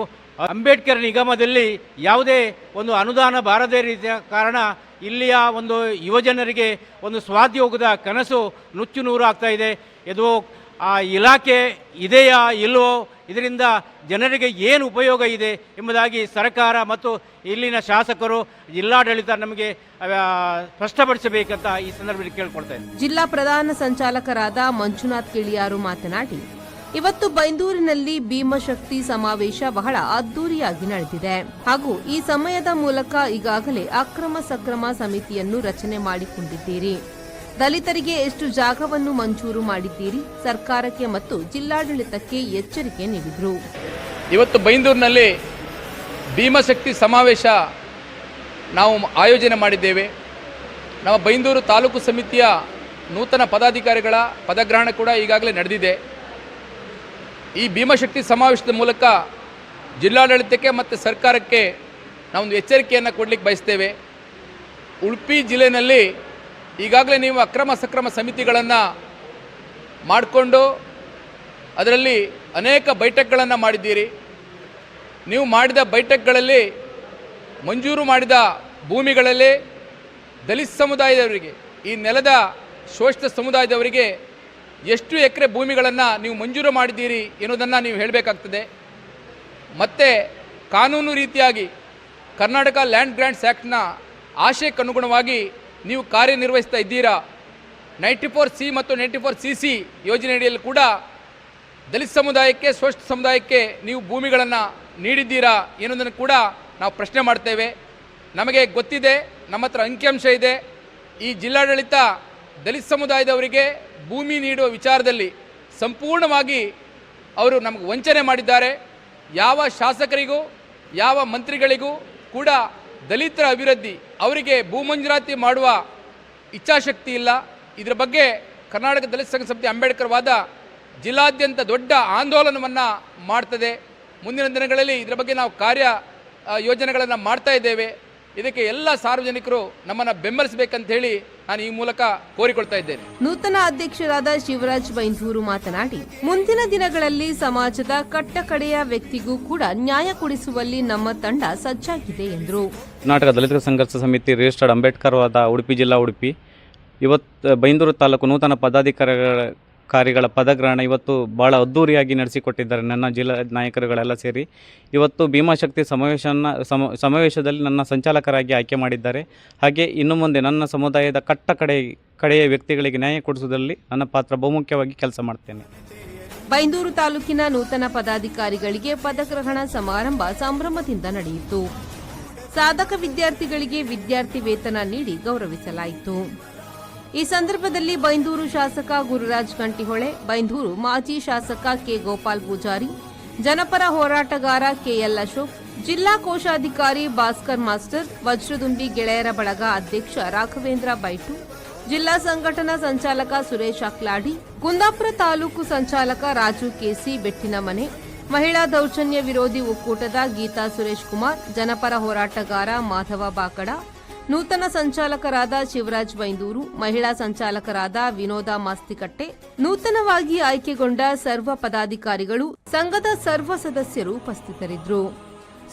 ಅಂಬೇಡ್ಕರ್ ನಿಗಮದಲ್ಲಿ ಯಾವುದೇ ಒಂದು ಅನುದಾನ ಬಾರದೇ ರೀತಿಯ ಕಾರಣ ಇಲ್ಲಿಯ ಒಂದು ಯುವಜನರಿಗೆ ಒಂದು ಸ್ವಾದ್ಯೋಗದ ಕನಸು ನುಚ್ಚು ನೂರು ಆಗ್ತಾ ಇದೆ. ಇದು ಆ ಇಲಾಖೆ ಇದೆಯಾ ಇಲ್ಲವೋ, ಇದರಿಂದ ಜನರಿಗೆ ಏನು ಉಪಯೋಗ ಇದೆ ಎಂಬುದಾಗಿ ಸರ್ಕಾರ ಮತ್ತು ಇಲ್ಲಿನ ಶಾಸಕರು, ಜಿಲ್ಲಾಡಳಿತ ನಮಗೆ ಸ್ಪಷ್ಟಪಡಿಸಬೇಕಂತ ಈ ಸಂದರ್ಭದಲ್ಲಿ ಕೇಳ್ಕೊಳ್ತೇನೆ. ಜಿಲ್ಲಾ ಪ್ರಧಾನ ಸಂಚಾಲಕರಾದ ಮಂಜುನಾಥ್ ಕಿಳಿಯಾರು ಮಾತನಾಡಿ, ಇವತ್ತು ಬೈಂದೂರಿನಲ್ಲಿ ಭೀಮಶಕ್ತಿ ಸಮಾವೇಶ ಬಹಳ ಅದ್ದೂರಿಯಾಗಿ ನಡೆದಿದೆ ಹಾಗೂ ಈ ಸಮಯದ ಮೂಲಕ ಈಗಾಗಲೇ ಅಕ್ರಮ ಸಕ್ರಮ ಸಮಿತಿಯನ್ನು ರಚನೆ ಮಾಡಿಕೊಂಡಿದ್ದೀರಿ. ದಲಿತರಿಗೆ ಎಷ್ಟು ಜಾಗವನ್ನು ಮಂಜೂರು ಮಾಡಿದ್ದೀರಿ, ಸರ್ಕಾರಕ್ಕೆ ಮತ್ತು ಜಿಲ್ಲಾಡಳಿತಕ್ಕೆ ಎಚ್ಚರಿಕೆ ನೀಡಿದರು. ಇವತ್ತು ಬೈಂದೂರಿನಲ್ಲಿ ಭೀಮಶಕ್ತಿ ಸಮಾವೇಶ ನಾವು ಆಯೋಜನೆ ಮಾಡಿದ್ದೇವೆ. ನಮ್ಮ ಬೈಂದೂರು ತಾಲೂಕು ಸಮಿತಿಯ ನೂತನ ಪದಾಧಿಕಾರಿಗಳ ಪದಗ್ರಹಣ ಕೂಡ ಈಗಾಗಲೇ ನಡೆದಿದೆ. ಈ ಭೀಮಶಕ್ತಿ ಸಮಾವೇಶದ ಮೂಲಕ ಜಿಲ್ಲಾಡಳಿತಕ್ಕೆ ಮತ್ತು ಸರ್ಕಾರಕ್ಕೆ ನಾವೊಂದು ಎಚ್ಚರಿಕೆಯನ್ನು ಕೊಡಲಿಕ್ಕೆ ಬಯಸ್ತೇವೆ. ಉಡುಪಿ ಜಿಲ್ಲೆಯಲ್ಲಿ ಈಗಾಗಲೇ ನೀವು ಅಕ್ರಮ ಸಕ್ರಮ ಸಮಿತಿಗಳನ್ನು ಮಾಡಿಕೊಂಡು ಅದರಲ್ಲಿ ಅನೇಕ ಬೈಠಕ್ಗಳನ್ನು ಮಾಡಿದ್ದೀರಿ. ನೀವು ಮಾಡಿದ ಬೈಠಕ್ಗಳಲ್ಲಿ ಮಂಜೂರು ಮಾಡಿದ ಭೂಮಿಗಳಲ್ಲಿ ದಲಿತ ಸಮುದಾಯದವರಿಗೆ, ಈ ನೆಲದ ಶೋಷಿತ ಸಮುದಾಯದವರಿಗೆ ಎಷ್ಟು ಎಕರೆ ಭೂಮಿಗಳನ್ನು ನೀವು ಮಂಜೂರು ಮಾಡಿದ್ದೀರಿ ಎನ್ನುವುದನ್ನು ನೀವು ಹೇಳಬೇಕಾಗ್ತದೆ. ಮತ್ತು ಕಾನೂನು ರೀತಿಯಾಗಿ ಕರ್ನಾಟಕ ಲ್ಯಾಂಡ್ ಗ್ರ್ಯಾಂಟ್ಸ್ ಆ್ಯಕ್ಟ್ನ ಆಶಯಕ್ಕನುಗುಣವಾಗಿ ನೀವು ಕಾರ್ಯನಿರ್ವಹಿಸ್ತಾ ಇದ್ದೀರಾ. 94C ಮತ್ತು 94CC ಯೋಜನೆಯಡಿಯಲ್ಲಿ ಕೂಡ ದಲಿತ ಸಮುದಾಯಕ್ಕೆ, ಶೋಷಿತ ಸಮುದಾಯಕ್ಕೆ ನೀವು ಭೂಮಿಗಳನ್ನು ನೀಡಿದ್ದೀರಾ ಎನ್ನುವುದನ್ನು ಕೂಡ ನಾವು ಪ್ರಶ್ನೆ ಮಾಡ್ತೇವೆ. ನಮಗೆ ಗೊತ್ತಿದೆ, ನಮ್ಮ ಹತ್ರ ಅಂಕಿಅಂಶ ಇದೆ. ಈ ಜಿಲ್ಲಾಡಳಿತ ದಲಿತ ಸಮುದಾಯದವರಿಗೆ ಭೂಮಿ ನೀಡುವ ವಿಚಾರದಲ್ಲಿ ಸಂಪೂರ್ಣವಾಗಿ ಅವರು ನಮಗೆ ವಂಚನೆ ಮಾಡಿದ್ದಾರೆ. ಯಾವ ಶಾಸಕರಿಗೂ ಯಾವ ಮಂತ್ರಿಗಳಿಗೂ ಕೂಡ ದಲಿತರ ಅಭಿವೃದ್ಧಿ, ಅವರಿಗೆ ಭೂ ಮಂಜೂರಾತಿ ಮಾಡುವ ಇಚ್ಛಾಶಕ್ತಿ ಇಲ್ಲ. ಇದರ ಬಗ್ಗೆ ಕರ್ನಾಟಕ ದಲಿತ ಸಂಘ ಸಮಿತಿ ಅಂಬೇಡ್ಕರ್ ವಾದ ಜಿಲ್ಲಾದ್ಯಂತ ದೊಡ್ಡ ಆಂದೋಲನವನ್ನು ಮಾಡ್ತದೆ. ಮುಂದಿನ ದಿನಗಳಲ್ಲಿ ಇದರ ಬಗ್ಗೆ ನಾವು ಕಾರ್ಯ ಯೋಜನೆಗಳನ್ನು ಮಾಡ್ತಾ ಇದ್ದೇವೆ. ಇದಕ್ಕೆ ಎಲ್ಲ ಸಾರ್ವಜನಿಕರು ನಮ್ಮನ್ನು ಬೆಂಬಲಿಸಬೇಕಂತ ಹೇಳಿ ನಾನು ಈ ಮೂಲಕ ಕೋರಿಕೊಳ್ತಾ ಇದ್ದೇನೆ. ನೂತನ ಅಧ್ಯಕ್ಷರಾದ ಶಿವರಾಜ್ ಬೈಂದೂರು ಮಾತನಾಡಿ, ಮುಂದಿನ ದಿನಗಳಲ್ಲಿ ಸಮಾಜದ ಕಟ್ಟಕಡೆಯ ವ್ಯಕ್ತಿಗೂ ಕೂಡ ನ್ಯಾಯ ಕೊಡಿಸುವಲ್ಲಿ ನಮ್ಮ ತಂಡ ಸಜ್ಜಾಗಿದೆ ಎಂದರು. ಕರ್ನಾಟಕ ದಲಿತ ಸಂಘರ್ಷ ಸಮಿತಿ ರಿಜಿಸ್ಟರ್ಡ್ ಅಂಬೇಡ್ಕರ್ ವಾದ ಉಡುಪಿ ಜಿಲ್ಲಾ ಉಡುಪಿ ಇವತ್ತು ಬೈಂದೂರು ತಾಲೂಕು ನೂತನ ಪದಾಧಿಕಾರಿಗಳ ಪದಗ್ರಹಣ ಇವತ್ತು ಭಾಳ ಅದ್ದೂರಿಯಾಗಿ ನಡೆಸಿಕೊಟ್ಟಿದ್ದಾರೆ. ನನ್ನ ಜಿಲ್ಲಾ ನಾಯಕರುಗಳೆಲ್ಲ ಸೇರಿ ಇವತ್ತು ಭೀಮಶಕ್ತಿ ಸಮಾವೇಶದಲ್ಲಿ ನನ್ನ ಸಂಚಾಲಕರಾಗಿ ಆಯ್ಕೆ ಮಾಡಿದ್ದಾರೆ. ಹಾಗೆ ಇನ್ನು ಮುಂದೆ ನನ್ನ ಸಮುದಾಯದ ಕಡೆಯ ವ್ಯಕ್ತಿಗಳಿಗೆ ನ್ಯಾಯ ಕೊಡಿಸುವುದರಲ್ಲಿ ನನ್ನ ಪಾತ್ರ ಬಹುಮುಖ್ಯವಾಗಿ ಕೆಲಸ ಮಾಡ್ತೇನೆ. ಬೈಂದೂರು ತಾಲೂಕಿನ ನೂತನ ಪದಾಧಿಕಾರಿಗಳಿಗೆ ಪದಗ್ರಹಣ ಸಮಾರಂಭ ಸಂಭ್ರಮದಿಂದ ನಡೆಯಿತು. ಸಾಧಕ ವಿದ್ಯಾರ್ಥಿಗಳಿಗೆ ವಿದ್ಯಾರ್ಥಿ ವೇತನ ನೀಡಿ ಗೌರವಿಸಲಾಯಿತು. ಈ ಸಂದರ್ಭದಲ್ಲಿ ಬೈಂದೂರು ಶಾಸಕ ಗುರುರಾಜ್ ಕಂಟಿಹೊಳೆ, ಬೈಂದೂರು ಮಾಜಿ ಶಾಸಕ ಕೆ ಗೋಪಾಲ್ ಪೂಜಾರಿ, ಜನಪರ ಹೋರಾಟಗಾರ ಕೆಎಲ್ ಅಶೋಕ್, ಜಿಲ್ಲಾ ಕೋಶಾಧಿಕಾರಿ ಭಾಸ್ಕರ್ ಮಾಸ್ಟರ್, ವಜ್ರದುಂಬಿ ಗೆಳೆಯರ ಬಳಗ ಅಧ್ಯಕ್ಷ ರಾಘವೇಂದ್ರ ಬೈಟು, ಜಿಲ್ಲಾ ಸಂಘಟನಾ ಸಂಚಾಲಕ ಸುರೇಶ್ ಅಕ್ಲಾಡಿ, ಕುಂದಾಪುರ ತಾಲೂಕು ಸಂಚಾಲಕ ರಾಜು ಕೆಸಿ ಬೆಟ್ಟಿನಮನೆ, ಮಹಿಳಾ ದೌರ್ಜನ್ಯ ವಿರೋಧಿ ಒಕ್ಕೂಟದ ಗೀತಾ ಸುರೇಶ್ ಕುಮಾರ್, ಜನಪರ ಹೋರಾಟಗಾರ ಮಾಧವ ಬಾಕಡ, ನೂತನ ಸಂಚಾಲಕರಾದ ಶಿವರಾಜ್ ಬೈಂದೂರು, ಮಹಿಳಾ ಸಂಚಾಲಕರಾದ ವಿನೋದ ಮಾಸ್ತಿಕಟ್ಟೆ, ನೂತನವಾಗಿ ಆಯ್ಕೆಗೊಂಡ ಸರ್ವ ಪದಾಧಿಕಾರಿಗಳು, ಸಂಘದ ಸರ್ವ ಸದಸ್ಯರು ಉಪಸ್ಥಿತರಿದ್ದರು.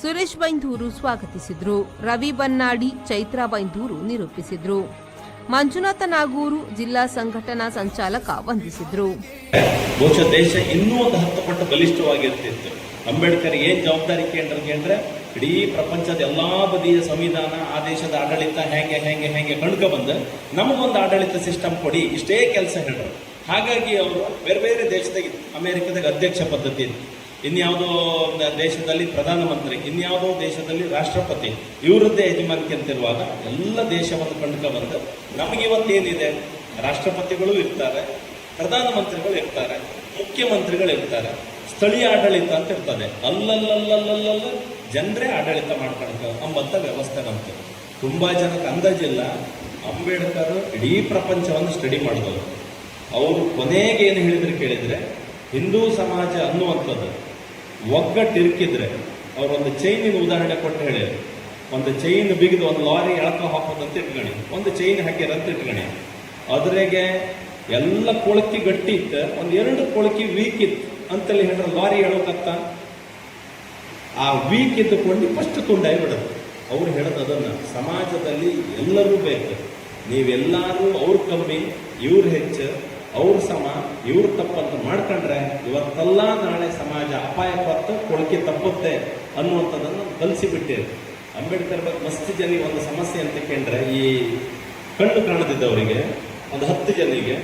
ಸುರೇಶ್ ಬೈಂದೂರು ಸ್ವಾಗತಿಸಿದ್ರು. ರವಿ ಬನ್ನಾಡಿ, ಚೈತ್ರಾ ಬೈಂದೂರು ನಿರೂಪಿಸಿದ್ರು. ಮಂಜುನಾಥ ನಾಗೂರು, ಜಿಲ್ಲಾ ಸಂಘಟನಾ ಸಂಚಾಲಕ ವಂದಿಸಿದ್ರು. ಬಹುಶಃ ದೇಶ ಇನ್ನೂ ಒಂದು 10 ಪಟ್ಟು ಬಲಿಷ್ಠವಾಗಿರ್ತಿತ್ತು. ಅಂಬೇಡ್ಕರ್ ಏನ್ ಜವಾಬ್ದಾರಿ ಕೇಂದ್ರ ಇಡೀ ಪ್ರಪಂಚದ ಎಲ್ಲಾ ಬದಿಯ ಸಂವಿಧಾನ, ಆ ದೇಶದ ಆಡಳಿತ ಹೆಂಗೆ ಕಣ್ಕ ಬಂದು ನಮಗೊಂದು ಆಡಳಿತ ಸಿಸ್ಟಮ್ ಕೊಡಿ, ಇಷ್ಟೇ ಕೆಲಸ ಹೇಳ್ರು. ಹಾಗಾಗಿ ಅವರು ಬೇರೆ ಬೇರೆ ದೇಶದಾಗ, ಅಮೆರಿಕದಾಗ ಅಧ್ಯಕ್ಷ ಪದ್ಧತಿ, ಇನ್ಯಾವುದೋ ದೇಶದಲ್ಲಿ ಪ್ರಧಾನಮಂತ್ರಿ, ಇನ್ಯಾವುದೋ ದೇಶದಲ್ಲಿ ರಾಷ್ಟ್ರಪತಿ, ಇವರದ್ದೇ ಯಜಮಾನಿಕೆ ಅಂತಿರುವಾಗ ಎಲ್ಲ ದೇಶವನ್ನು ಕಣ್ಕ ಬಂದು ನಮಗಿವತ್ತೇನಿದೆ, ರಾಷ್ಟ್ರಪತಿಗಳು ಇರ್ತಾರೆ, ಪ್ರಧಾನಮಂತ್ರಿಗಳು ಇರ್ತಾರೆ, ಮುಖ್ಯಮಂತ್ರಿಗಳು ಇರ್ತಾರೆ, ಸ್ಥಳೀಯ ಆಡಳಿತ ಅಂತ ಇರ್ತದೆ. ಅಲ್ಲಲ್ಲಲ್ಲಲ್ಲಲ್ಲ ಜನರೇ ಆಡಳಿತ ಮಾಡ್ಕೊಳ್ಕ ಅಂಬಂತ ವ್ಯವಸ್ಥೆ ನಮ್ದು. ತುಂಬಾ ಜನಕ್ಕೆ ಅಂದಾಜಿಲ್ಲ. ಅಂಬೇಡ್ಕರ್ ಇಡೀ ಪ್ರಪಂಚವನ್ನು ಸ್ಟಡಿ ಮಾಡಿದವರು. ಅವರು ಕೊನೆಗೆ ಏನು ಹೇಳಿದ್ರೆ ಕೇಳಿದ್ರೆ, ಹಿಂದೂ ಸಮಾಜ ಅನ್ನುವಂಥದ್ದು ಒಗ್ಗಟ್ಟಿರ್ಕಿದ್ರೆ, ಅವರೊಂದು ಚೈನಿನ ಉದಾಹರಣೆ ಕೊಟ್ಟು ಹೇಳಿದ್ರು. ಒಂದು ಚೈನ್ ಬಿಗಿದು ಒಂದು ಲಾರಿ ಎಳಕ ಹಾಕೋದಂತ ಇಟ್ಕೊಳ್ಳಿ, ಒಂದು ಚೈನ್ ಹಾಕಿರಂತ ಇಟ್ಕೊಳ್ಳಿ, ಅದ್ರಾಗೆ ಎಲ್ಲ ಕೊಳಕಿ ಗಟ್ಟಿ ಇತ್ತು, ಒಂದು 2 ಕೊಳಕಿ ವೀಕ್ ಇತ್ತು ಅಂತಲ್ಲಿ ಹೇಳಿದ್ರೆ ಲಾರಿ ಎಳೋಕತ್ತ ಆ ವೀಕ್ ಇದ್ದುಕೊಂಡು ಫಸ್ಟ್ ತುಂಡಾಗಿ ಬಿಡೋದು. ಅವ್ರು ಹೇಳೋದು ಅದನ್ನ, ಸಮಾಜದಲ್ಲಿ ಎಲ್ಲರೂ ಬೇಕು, ನೀವೆಲ್ಲರೂ ಅವ್ರು ಕಮ್ಮಿ ಇವ್ರು ಹೆಚ್ಚು, ಅವ್ರ ಸಮ ಇವ್ರ ತಪ್ಪಂತ ಮಾಡ್ಕೊಂಡ್ರೆ ಇವತ್ತಲ್ಲ ನಾಳೆ ಸಮಾಜ ಅಪಾಯ ಪತ್ತು ಕೊಳಕೆ ತಪ್ಪುತ್ತೆ ಅನ್ನುವಂಥದ್ದನ್ನು ಕಲಿಸಿಬಿಟ್ಟಿದೆ. ಅಂಬೇಡ್ಕರ್ ಬಗ್ಗೆ ಮಸ್ತ್ ಜನಿಗೆ ಒಂದು ಸಮಸ್ಯೆ ಅಂತ ಕೇಳಿದ್ರೆ, ಈ ಕಣ್ಣು ಕಾಣದಿದ್ದವರಿಗೆ ಒಂದು 10 ಜನಿಗೆ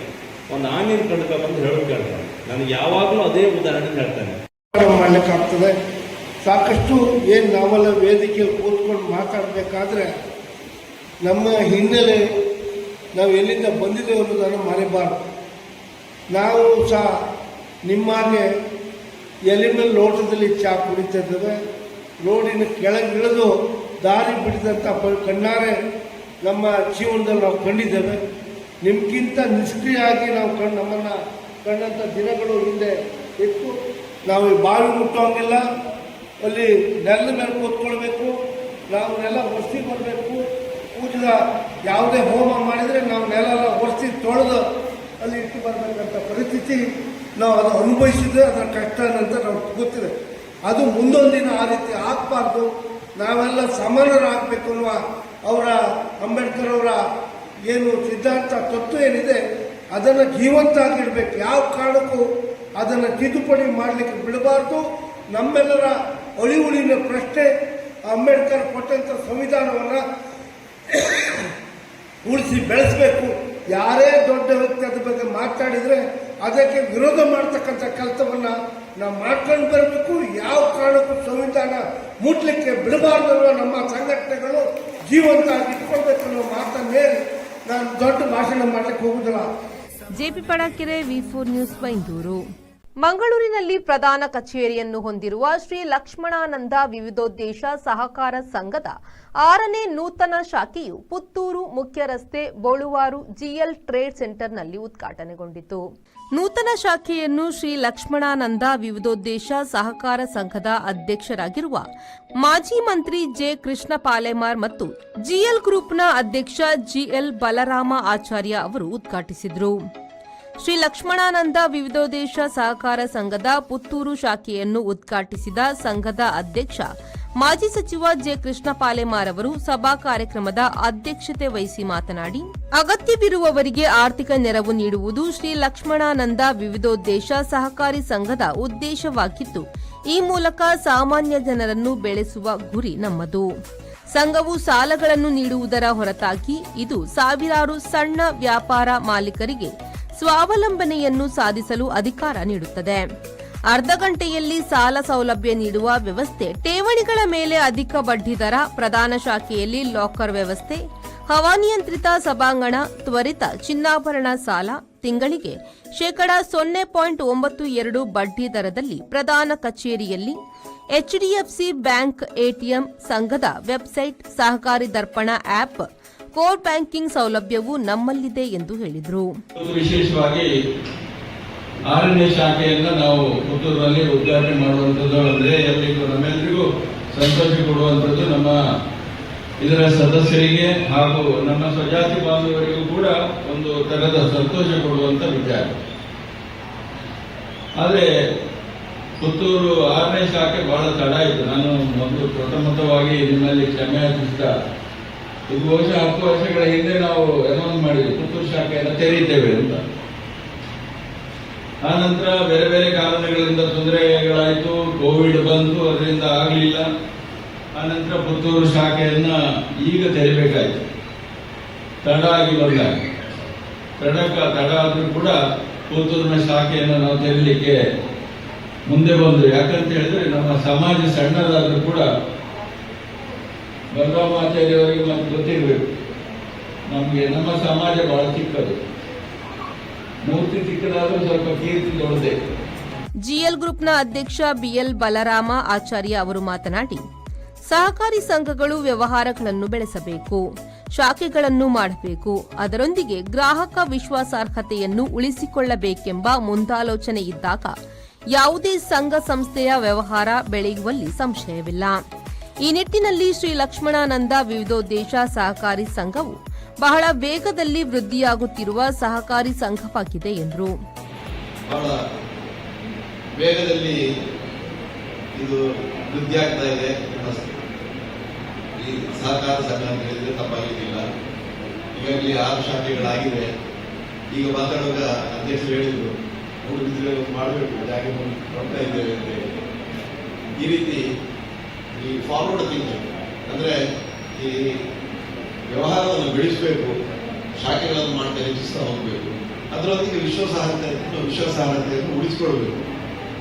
ಒಂದು ಆಮೀನ್ ಕಣ್ಕ ಬಂದು ಹೇಳೋದು ಕೇಳ್ತಾರೆ. ನಾನು ಯಾವಾಗಲೂ ಅದೇ ಉದಾಹರಣೆ ಹೇಳ್ತೇನೆ. ಮಾಡಲಿಕ್ಕಾಗ್ತದೆ. ಸಾಕಷ್ಟು ಏನು ನಾವೆಲ್ಲ ವೇದಿಕೆಯಲ್ಲಿ ಕೂತ್ಕೊಂಡು ಮಾತಾಡಬೇಕಾದ್ರೆ ನಮ್ಮ ಹಿನ್ನೆಲೆ ನಾವು ಎಲ್ಲಿಂದ ಬಂದಿದ್ದೇವೆ ಅನ್ನೋದನ್ನು ಮರೆಯಬಾರ್ದು. ನಾವು ಸಹ ನಿಮ್ಮಾಗೆ ಎಲೆ ಮೇಲೆ ಲೋಟದಲ್ಲಿ ಚಹಾ ಕುಡಿತಿದ್ದೇವೆ. ರೋಡಿನ ಕೆಳಗಿಳಿದು ದಾರಿ ಬಿಡಿದಂಥ ಕಣ್ಣಾರೆ ನಮ್ಮ ಜೀವನದಲ್ಲಿ ನಾವು ಕಂಡಿದ್ದೇವೆ. ನಿಮ್ಗಿಂತ ನಿಷ್ಕ್ರಿಯಾಗಿ ನಾವು ನಮ್ಮನ್ನು ಕಂಡಂಥ ದಿನಗಳು ಹಿಂದೆ ಇತ್ತು. ನಾವು ಬಾವಿ ಮುಟ್ಟೋಂಗಿಲ್ಲ, ಅಲ್ಲಿ ನೆಲದ ಮೇಲೆ ಕೂತ್ಕೊಳ್ಬೇಕು, ನಾವು ನೆಲ ಒರೆಸಿ ಬರಬೇಕು. ಪೂಜದ ಯಾವುದೇ ಹೋಮ ಮಾಡಿದರೆ ನಾವು ನೆಲ ಒರೆಸಿ ತೊಳೆದು ಅಲ್ಲಿ ಇಟ್ಟು ಬರಬೇಕಂತ ಪರಿಸ್ಥಿತಿ ನಾವು ಅದು ಅನುಭವಿಸಿದ್ರೆ ಅದರ ಕಷ್ಟ ಅಂತ ನಾವು ಗೊತ್ತಿದೆ. ಅದು ಮುಂದೊಂದಿನ ಆ ರೀತಿ ಆಗಬಾರ್ದು. ನಾವೆಲ್ಲ ಸಮಾನರಾಗಬೇಕು ಅನ್ನುವ ಅವರ ಅಂಬೇಡ್ಕರ್ ಅವರ ಏನು ಸಿದ್ಧಾಂತ ತತ್ವ ಏನಿದೆ ಅದನ್ನು ಜೀವಂತ ಆಗಿಡಬೇಕು. ಯಾವ ಕಾರಣಕ್ಕೂ ಅದನ್ನು ತಿದ್ದುಪಡಿ ಮಾಡಲಿಕ್ಕೆ ಬಿಡಬಾರ್ದು. ನಮ್ಮೆಲ್ಲರ ಅಳಿವುಳಿನ ಪ್ರಶ್ನೆ ಅಂಬೇಡ್ಕರ್ ಕೊಟ್ಟಂಥ ಸಂವಿಧಾನವನ್ನು ಉಳಿಸಿ ಬೆಳೆಸಬೇಕು. ಯಾರೇ ದೊಡ್ಡ ವ್ಯಕ್ತಿ ಅದ್ರ ಬಗ್ಗೆ ಮಾತಾಡಿದರೆ ಅದಕ್ಕೆ ವಿರೋಧ ಮಾಡ್ತಕ್ಕಂಥ ಕೆಲಸವನ್ನು ನಾವು ಮಾಡ್ಕೊಂಡು ಬರಬೇಕು. ಯಾವ ಕಾರಣಕ್ಕೂ ಸಂವಿಧಾನ ಮುಟ್ಲಿಕ್ಕೆ ಬಿಡಬಾರ್ದು ಅನ್ನೋ ನಮ್ಮ ಸಂಘಟನೆಗಳು ಜೀವಂತ ಆಗಿ ಇಟ್ಕೊಳ್ಬೇಕು ಅನ್ನೋ ಮಾತನ್ನು ಹೇಳಿ ನಾನು ದೊಡ್ಡ ಭಾಷಣ ಮಾಡಲಿಕ್ಕೆ ಹೋಗುದಿಲ್ಲ. ಜೆಪಿ ಪಡಕೆರೆ, ವಿ4 ನ್ಯೂಸ್, ಬೈಂದೂರು. ಮಂಗಳೂರಿನಲ್ಲಿ ಪ್ರಧಾನ ಕಚೇರಿಯನ್ನು ಹೊಂದಿರುವ ಶ್ರೀ ಲಕ್ಷ್ಮಣಾನಂದ ವಿವಿಧೋದ್ದೇಶ ಸಹಕಾರ ಸಂಘದ 6ನೇ ನೂತನ ಶಾಖೆಯು ಪುತ್ತೂರು ಮುಖ್ಯ ರಸ್ತೆ ಬೋಳುವಾರು ಜಿಎಲ್ ಟ್ರೇಡ್ ಸೆಂಟರ್ನಲ್ಲಿ ಉದ್ಘಾಟನೆಗೊಂಡಿತು. ನೂತನ ಶಾಖೆಯನ್ನು ಶ್ರೀ ಲಕ್ಷ್ಮಣಾನಂದ ವಿವಿಧೋದ್ದೇಶ ಸಹಕಾರ ಸಂಘದ ಅಧ್ಯಕ್ಷರಾಗಿರುವ ಮಾಜಿ ಮಂತ್ರಿ ಜೆ ಕೃಷ್ಣ ಪಾಲೆಮಾರ್ ಮತ್ತು ಜಿಎಲ್ ಗ್ರೂಪ್ನ ಅಧ್ಯಕ್ಷ ಜಿಎಲ್ ಬಲರಾಮ ಆಚಾರ್ಯ ಅವರು ಉದ್ಘಾಟಿಸಿದರು. ಶ್ರೀ ಲಕ್ಷ್ಮಣಾನಂದ ವಿವಿಧೋದ್ದೇಶ ಸಹಕಾರ ಸಂಘದ ಪುತ್ತೂರು ಶಾಖೆಯನ್ನು ಉದ್ಘಾಟಿಸಿದ ಸಂಘದ ಅಧ್ಯಕ್ಷ ಮಾಜಿ ಸಚಿವ ಜೆ ಕೃಷ್ಣ ಪಾಲೆಮಾರ್ ಅವರು ಸಭಾ ಕಾರ್ಯಕ್ರಮದ ಅಧ್ಯಕ್ಷತೆ ವಹಿಸಿ ಮಾತನಾಡಿ, ಅಗತ್ಯವಿರುವವರಿಗೆ ಆರ್ಥಿಕ ನೆರವು ನೀಡುವುದು ಶ್ರೀ ಲಕ್ಷ್ಮಣಾನಂದ ವಿವಿಧೋದ್ದೇಶ ಸಹಕಾರಿ ಸಂಘದ ಉದ್ದೇಶವಾಗಿದ್ದು, ಈ ಮೂಲಕ ಸಾಮಾನ್ಯ ಜನರನ್ನು ಬೆಳೆಸುವ ಗುರಿ ನಮ್ಮದು. ಸಂಘವು ಸಾಲಗಳನ್ನು ನೀಡುವುದರ ಹೊರತಾಗಿ ಇದು ಸಾವಿರಾರು ಸಣ್ಣ ವ್ಯಾಪಾರ ಮಾಲೀಕರಿಗೆ ಸ್ವಾವಲಂಬನೆಯನ್ನು ಸಾಧಿಸಲು ಅಧಿಕಾರ ನೀಡುತ್ತದೆ. ಅರ್ಧ ಗಂಟೆಯಲ್ಲಿ ಸಾಲ ಸೌಲಭ್ಯ ನೀಡುವ ವ್ಯವಸ್ಥೆ, ಠೇವಣಿಗಳ ಮೇಲೆ ಅಧಿಕ ಬಡ್ಡಿ ದರ, ಪ್ರಧಾನ ಶಾಖೆಯಲ್ಲಿ ಲಾಕರ್ ವ್ಯವಸ್ಥೆ, ಹವಾನಿಯಂತ್ರಿತ ಸಭಾಂಗಣ, ತ್ವರಿತ ಚಿನ್ನಾಭರಣ ಸಾಲ, ತಿಂಗಳಿಗೆ %0.92 ಬಡ್ಡಿ ದರದಲ್ಲಿ ಪ್ರಧಾನ ಕಚೇರಿಯಲ್ಲಿ, ಎಚ್ಡಿಎಫ್ಸಿ ಬ್ಯಾಂಕ್ ಎಟಿಎಂ, ಸಂಘದ ವೆಬ್ಸೈಟ್, ಸಹಕಾರಿ ದರ್ಪಣ ಆಪ್, ಕೋರ್ ಬ್ಯಾಂಕಿಂಗ್ ಸೌಲಭ್ಯವು ನಮ್ಮಲ್ಲಿದೆ ಎಂದು ಹೇಳಿದರು. ವಿಶೇಷವಾಗಿ 6ನೇ ಶಾಖೆಯನ್ನು ನಾವು ಪುತ್ತೂರಿನಲ್ಲಿ ಉದ್ಘಾಟನೆ ಮಾಡುವಂಥದ್ದು ಅಂದರೆ ನಮ್ಮೆಲ್ಲರಿಗೂ ಸಂತೋಷ ಕೊಡುವಂಥದ್ದು, ನಮ್ಮ ಇದರ ಸದಸ್ಯರಿಗೆ ಹಾಗೂ ನಮ್ಮ ಸ್ವಜಾತಿ ಬಾಂಧವರಿಗೂ ಕೂಡ ಒಂದು ತರದ ಸಂತೋಷ ಕೊಡುವಂಥ ವಿಚಾರ. ಆದರೆ ಪುತ್ತೂರು 6ನೇ ಶಾಖೆ ಬಹಳ ತಡ ಆಯಿತು. ನಾನು ಮೊದಲು ಪ್ರಥಮವಾಗಿ ನಿಮ್ಮಲ್ಲಿ ಕ್ಷಮೆ ಯಾಚಿಸ್ತಾ, ಇದು ಬಹುಶಃ 10 ವರ್ಷಗಳ ಹಿಂದೆ ನಾವು ಅನೌನ್ಸ್ ಮಾಡಿದ್ವಿ ಪುತ್ತೂರು ಶಾಖೆಯನ್ನು ತೆರೀತೇವೆ ಅಂತ. ಆ ನಂತರ ಬೇರೆ ಬೇರೆ ಕಾರಣಗಳಿಂದ ತೊಂದರೆಗಳಾಯಿತು, ಕೋವಿಡ್ ಬಂತು, ಅದರಿಂದ ಆಗಲಿಲ್ಲ. ಆ ನಂತರ ಪುತ್ತೂರು ಶಾಖೆಯನ್ನ ಈಗ ತೆರಿಬೇಕಾಯಿತು. ತಡ ಆಗಿ ಬಂದಾಗ ತಡ ಆದರೂ ಕೂಡ ಪುತ್ತೂರಿನ ಶಾಖೆಯನ್ನು ನಾವು ತೆರಲಿಕ್ಕೆ ಮುಂದೆ ಬಂದ್ರು. ಯಾಕಂತ ಹೇಳಿದ್ರೆ ನಮ್ಮ ಸಮಾಜ ಸಣ್ಣದಾದ್ರೂ ಕೂಡ ಬಲರಾಮಾಚಾರ್ಯವರಿಗೆ ಮತ್ತೆ ಗೊತ್ತಿರಬೇಕು, ನಮಗೆ ನಮ್ಮ ಸಮಾಜ ಬಹಳ ಚಿಕ್ಕದು. ಮೂರ್ತಿ ಚಿಕ್ಕದಾದ್ರೂ ಸ್ವಲ್ಪ ಕೀರ್ತಿ ದೊಡ್ಡದೆ. ಜಿಎಲ್ ಗ್ರೂಪ್ನ ಅಧ್ಯಕ್ಷ ಬಿಎಲ್ ಬಲರಾಮ ಆಚಾರ್ಯ ಅವರು ಮಾತನಾಡಿ, ಸಹಕಾರಿ ಸಂಘಗಳು ವ್ಯವಹಾರಗಳನ್ನು ಬೆಳೆಸಬೇಕು, ಶಾಖೆಗಳನ್ನು ಮಾಡಬೇಕು, ಅದರೊಂದಿಗೆ ಗ್ರಾಹಕ ವಿಶ್ವಾಸಾರ್ಹತೆಯನ್ನು ಉಳಿಸಿಕೊಳ್ಳಬೇಕೆಂಬ ಮುಂದಾಲೋಚನೆ ಇದ್ದಾಗ ಯಾವುದೇ ಸಂಘ ಸಂಸ್ಥೆಯ ವ್ಯವಹಾರ ಬೆಳೆಯುವಲ್ಲಿ ಸಂಶಯವಿಲ್ಲ. ಈ ನಿಟ್ಟಿನಲ್ಲಿ ಶ್ರೀ ಲಕ್ಷ್ಮಣಾನಂದ ವಿವಿಧೋದ್ದೇಶ ಸಹಕಾರಿ ಸಂಘವು ಬಹಳ ವೇಗದಲ್ಲಿ ವೃದ್ಧಿಯಾಗುತ್ತಿರುವ ಸಹಕಾರಿ ಸಂಘವಾಗಿದೆ ಎಂದರು. ಬಹಳ ವೇಗದಲ್ಲಿ ಇದು ವೃದ್ಧಿ ಆಗ್ತಾ ಇದೆ. ಈ ಸಹಕಾರ ಸಂಘ ಅಂತ ಹೇಳಿದ್ರೆ ತಪ್ಪಾಗಿರಲಿಲ್ಲ. ಈಗಾಗಲೇ 6 ಶಾಖೆಗಳಾಗಿವೆ. ಈಗ ಮಾತಾಡುವಾಗ ಅಧ್ಯಕ್ಷರು ಹೇಳಿದ್ರು ಮಾಡಬೇಕು ಜಾಗ ಕೊಡ್ತಾ ಇದ್ದೇವೆ ಅಂತ ಹೇಳಿ. ಈ ರೀತಿ ಈ ಫಾರ್ವರ್ಡ್ ಥಿಂಕಿಂಗ್ ಅಂದರೆ ಈ ವ್ಯವಹಾರವನ್ನು ಬೆಳೆಸಬೇಕು, ಶಾಖೆಗಳನ್ನು ಮಾಡ್ತಾ ಹೆಚ್ಚಿಸ್ತಾ ಹೋಗಬೇಕು, ಅದರೊಂದಿಗೆ ವಿಶ್ವಾಸಾರ್ಹತೆಯನ್ನು ಉಳಿಸಿಕೊಳ್ಬೇಕು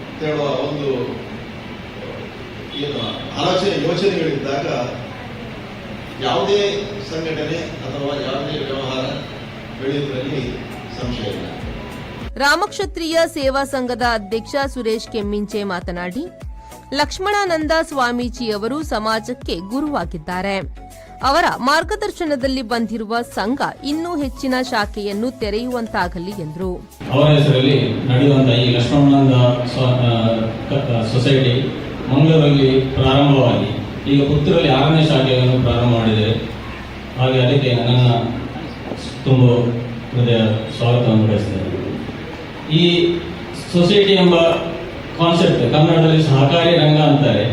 ಅಂತ ಹೇಳುವ ಒಂದು ಏನು ಯೋಚನೆಗಳಿದ್ದಾಗ ಯಾವುದೇ ಸಂಘಟನೆ ಅಥವಾ ಯಾವುದೇ ವ್ಯವಹಾರ ಬೆಳೆಯುವುದರಲ್ಲಿ ಸಂಶಯ ಇಲ್ಲ. ರಾಮಕ್ಷತ್ರಿಯ ಸೇವಾ ಸಂಘದ ಅಧ್ಯಕ್ಷ ಸುರೇಶ್ ಕೆಮ್ಮಿಂಚೆ ಮಾತನಾಡಿ, ಲಕ್ಷ್ಮಣಾನಂದ ಸ್ವಾಮೀಜಿಯವರು ಸಮಾಜಕ್ಕೆ ಗುರುವಾಗಿದ್ದಾರೆ. ಅವರ ಮಾರ್ಗದರ್ಶನದಲ್ಲಿ ಬಂದಿರುವ ಸಂಘ ಇನ್ನೂ ಹೆಚ್ಚಿನ ಶಾಖೆಯನ್ನು ತೆರೆಯುವಂತಾಗಲಿ ಎಂದರು. ಅವರ ಹೆಸರಲ್ಲಿ ನಡೆಯುವಂತಹ ಈ ಲಕ್ಷ್ಮಣಾನಂದ ಸೊಸೈಟಿ ಮಂಗಳೂರಲ್ಲಿ ಪ್ರಾರಂಭವಾಗಿ ಈಗ ಪುತ್ತೂರಲ್ಲಿ 6ನೇ ಶಾಖೆಯನ್ನು ಪ್ರಾರಂಭ ಮಾಡಿದೆ. ಹಾಗೆ ಅದಕ್ಕೆ ನನ್ನ ತುಂಬ ಹೃದಯ ಸ್ವಾಗತವನ್ನು ಬಯಸ್ತೇನೆ. ಈ ಸೊಸೈಟಿ ಎಂಬ ಕಾನ್ಸೆಪ್ಟ್ ಕನ್ನಡದಲ್ಲಿ ಸಹಕಾರಿ ರಂಗ ಅಂತಾರೆ.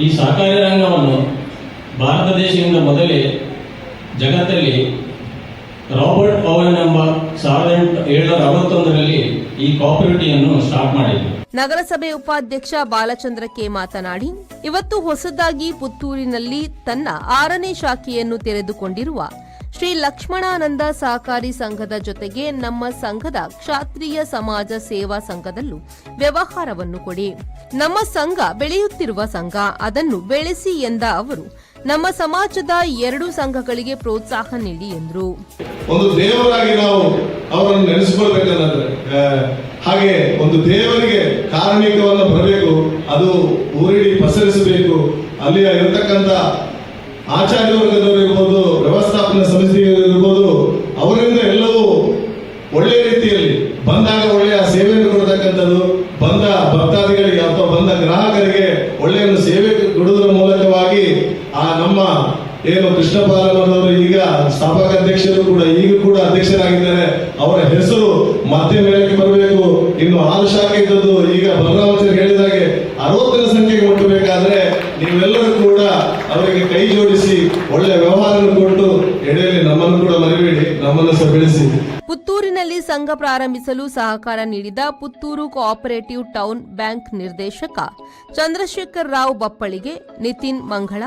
ಈ ಸಹಕಾರಿ ರಂಗವನ್ನು ಭಾರತ ದೇಶದಿಂದ ಮೊದಲೇ ಜಗತ್ತಲ್ಲಿ ರಾಬರ್ಟ್ ಪವನ್ ಎಂಬ 1761ರಲ್ಲಿ ಈ ಕೋಆಪರೇಟಿವ್ ಅನ್ನು ಸ್ಟಾರ್ಟ್ ಮಾಡಿದ್ರು. ನಗರಸಭೆ ಉಪಾಧ್ಯಕ್ಷ ಬಾಲಚಂದ್ರ ಕೆ ಮಾತನಾಡಿ, ಇವತ್ತು ಹೊಸದಾಗಿ ಪುತ್ತೂರಿನಲ್ಲಿ ತನ್ನ 6ನೇ ಶಾಖೆಯನ್ನು ತೆರೆದುಕೊಂಡಿರುವ ಶ್ರೀ ಲಕ್ಷ್ಮಣಾನಂದ ಸಹಕಾರಿ ಸಂಘದ ಜೊತೆಗೆ ನಮ್ಮ ಸಂಘದ ಕ್ಷಾತ್ರಿಯ ಸಮಾಜ ಸೇವಾ ಸಂಘದಲ್ಲೂ ವ್ಯವಹಾರವನ್ನು ಕೊಡಿ. ನಮ್ಮ ಸಂಘ ಬೆಳೆಯುತ್ತಿರುವ ಸಂಘ, ಅದನ್ನು ಬೆಳೆಸಿ ಎಂದ ಅವರು, ನಮ್ಮ ಸಮಾಜದ 2 ಸಂಘಗಳಿಗೆ ಪ್ರೋತ್ಸಾಹ ನೀಡಿ ಎಂದರು. ಒಂದು ದೇವರಾಗಿ ನಾವು ಅವರನ್ನು ನೆನೆಸಿಕೊಳ್ಬೇಕಂದ್ರೆ ಹಾಗೆ ಒಂದು ದೇವರಿಗೆ ಕಾರ್ಮಿಕವನ್ನು ಬರಬೇಕು, ಅದು ಊರಿಡಿ ಪಸರಿಸಬೇಕು. ಅಲ್ಲಿಯ ಇರತಕ್ಕಂಥ ಆಚಾರ್ಯ ವರ್ಗದವರಿರ್ಬೋದು, ವ್ಯವಸ್ಥಾಪನಾ ಸಮಿತಿಗಳಿರ್ಬೋದು, ಅವರಿಂದ ಎಲ್ಲವೂ ಒಳ್ಳೆಯ ರೀತಿಯಲ್ಲಿ ಬಂದಾಗ ಒಳ್ಳೆಯ ಸೇವೆಯನ್ನು ಕೊಡತಕ್ಕಂಥದ್ದು, ಬಂದ ಭಕ್ತಾದಿಗಳಿಗೆ ಅಥವಾ ಬಂದ ಗ್ರಾಹಕರಿಗೆ ಒಳ್ಳೆಯ ಸೇವೆ ಕೊಡುವುದರ ಮೂಲಕವಾಗಿ ಆ ನಮ್ಮ ಏನು ಕೃಷ್ಣಪಾಲನವರು ಈಗ ಸ್ಥಾಪಕ ಅಧ್ಯಕ್ಷರು ಕೂಡ ಈಗ ಕೂಡ ಅಧ್ಯಕ್ಷರಾಗಿದ್ದಾರೆ. ಅವರ ಹೆಸರು ಮತ್ತೆ ಮೇಲಕ್ಕೆ ಬರಬೇಕು. ಇನ್ನು 6 ಶಾಖೆ ಇದ್ದದ್ದು ಈಗ ಬಲರಾಮಾಚಾರ್ಯ ಹೇಳಿದಾಗೆ 60ರ ಸಂಖ್ಯೆಗೆ ಮುಟ್ಟಬೇಕಾದ್ರೆ ನೀವೆಲ್ಲರೂ ಕೂಡ ಅವರಿಗೆ ಕೈ ಜೋಡಿಸಿ ಒಳ್ಳೆಯ ವ್ಯವಹಾರ ಕೊಟ್ಟು ಎಡೆಯಲ್ಲಿ ನಮ್ಮನ್ನು ಕೂಡ ಮರಿಬೇಡಿ, ನಮ್ಮನ್ನು ಸಹ ಬೆಳೆಸಿ. ಪುತ್ತೂರಿನಲ್ಲಿ ಸಂಘ ಪ್ರಾರಂಭಿಸಲು ಸಹಕಾರ ನೀಡಿದ ಪುತ್ತೂರು ಕೋಆಪರೇಟಿವ್ ಟೌನ್ ಬ್ಯಾಂಕ್ ನಿರ್ದೇಶಕ ಚಂದ್ರಶೇಖರ್ ರಾವ್ ಬಪ್ಪಳಿಗೆ, ನಿತಿನ್ ಮಂಗಳ,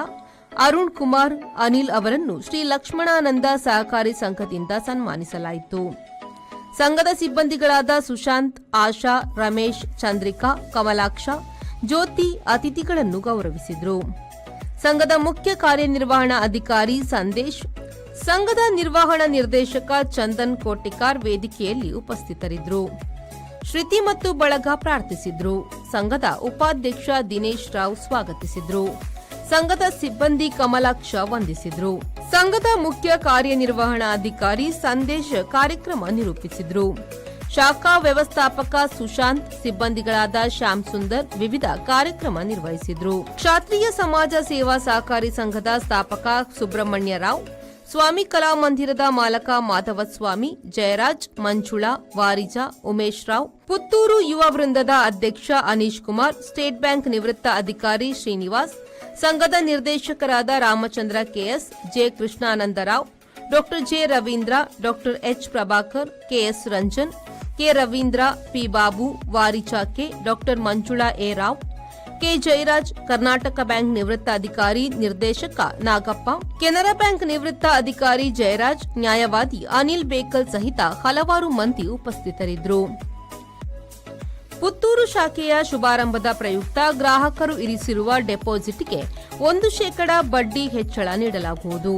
ಅರುಣ್ ಕುಮಾರ್, ಅನಿಲ್ ಅವರನ್ನು ಶ್ರೀ ಲಕ್ಷ್ಮಣಾನಂದ ಸಹಕಾರಿ ಸಂಘದಿಂದ ಸನ್ಮಾನಿಸಲಾಯಿತು. ಸಂಘದ ಸಿಬ್ಬಂದಿಗಳಾದ ಸುಶಾಂತ್, ಆಶಾ, ರಮೇಶ್, ಚಂದ್ರಿಕಾ, ಕಮಲಾಕ್ಷ, ಜ್ಯೋತಿ ಅತಿಥಿಗಳನ್ನು ಗೌರವಿಸಿದರು. ಸಂಘದ ಮುಖ್ಯ ಕಾರ್ಯನಿರ್ವಹಣಾ ಅಧಿಕಾರಿ ಸಂದೇಶ್, ಸಂಘದ ನಿರ್ವಹಣಾ ನಿರ್ದೇಶಕ ಚಂದನ್ ಕೋಟಿಕಾರ್ ವೇದಿಕೆಯಲ್ಲಿ ಉಪಸ್ಥಿತರಿದ್ದರು. ಶ್ರುತಿ ಮತ್ತು ಬಳಗ ಪ್ರಾರ್ಥಿಸಿದ್ರು. ಸಂಘದ ಉಪಾಧ್ಯಕ್ಷ ದಿನೇಶ್ ರಾವ್ ಸ್ವಾಗತಿಸಿದ್ರು. ಸಂಘದ ಸಿಬ್ಬಂದಿ ಕಮಲಾಕ್ಷ ವಂದಿಸಿದ್ರು. ಸಂಘದ ಮುಖ್ಯ ಕಾರ್ಯನಿರ್ವಹಣಾ ಅಧಿಕಾರಿ ಸಂದೇಶ್ ಕಾರ್ಯಕ್ರಮ ನಿರೂಪಿಸಿದ್ರು. ಶಾಖಾ ವ್ಯವಸ್ಥಾಪಕ ಸುಶಾಂತ್, ಸಿಬ್ಬಂದಿಗಳಾದ ಶ್ಯಾಮ್ ಸುಂದರ್ ವಿವಿಧ ಕಾರ್ಯಕ್ರಮ ನಿರ್ವಹಿಸಿದ್ರು. ಕ್ಷಾತ್ರಿಯ ಸಮಾಜ ಸೇವಾ ಸಹಕಾರಿ ಸಂಘದ ಸ್ಥಾಪಕ ಸುಬ್ರಹ್ಮಣ್ಯ ರಾವ್, ಸ್ವಾಮಿ ಕಲಾಮಂದಿರದ ಮಾಲಕ ಮಾಧವಸ್ವಾಮಿ, ಜಯರಾಜ್, ಮಂಜುಳಾ, ವಾರಿಜಾ, ಉಮೇಶ್ ರಾವ್, ಪುತ್ತೂರು ಯುವ ವೃಂದದ ಅಧ್ಯಕ್ಷ ಅನೀಶ್ ಕುಮಾರ್, ಸ್ಟೇಟ್ ಬ್ಯಾಂಕ್ ನಿವೃತ್ತ ಅಧಿಕಾರಿ ಶ್ರೀನಿವಾಸ್, ಸಂಘದ ನಿರ್ದೇಶಕರಾದ ರಾಮಚಂದ್ರ ಕೆಎಸ್, ಜೆ ಕೃಷ್ಣಾನಂದರಾವ್, ಡಾ ಜೆ ರವೀಂದ್ರ, ಡಾ H Prabhakar, KS Ranjan, K Ravindra, P Babu, Varicha K, ಡಾ Manjula A Rao, K Jayaraj, Karnataka bank ನಿವೃತ್ತ ಅಧಿಕಾರಿ ನಿರ್ದೇಶಕ ನಾಗಪ್ಪ, ಕೆನರಾ ಬ್ಯಾಂಕ್ ನಿವೃತ್ತ ಅಧಿಕಾರಿ ಜಯರಾಜ್, ನ್ಯಾಯವಾದಿ ಅನಿಲ್ ಬೇಕಲ್ ಸಹಿತ ಹಲವಾರು ಮಂದಿ ಉಪಸ್ಥಿತರಿದ್ದರು. ಪುತ್ತೂರು ಶಾಖೆಯ ಶುಭಾರಂಭದ ಪ್ರಯುಕ್ತ ಗ್ರಾಹಕರು ಇರಿಸಿರುವ ಡೆಪಾಸಿಟ್ಗೆ 1% ಬಡ್ಡಿ ಹೆಚ್ಚಳ ನೀಡಲಾಗುವುದು.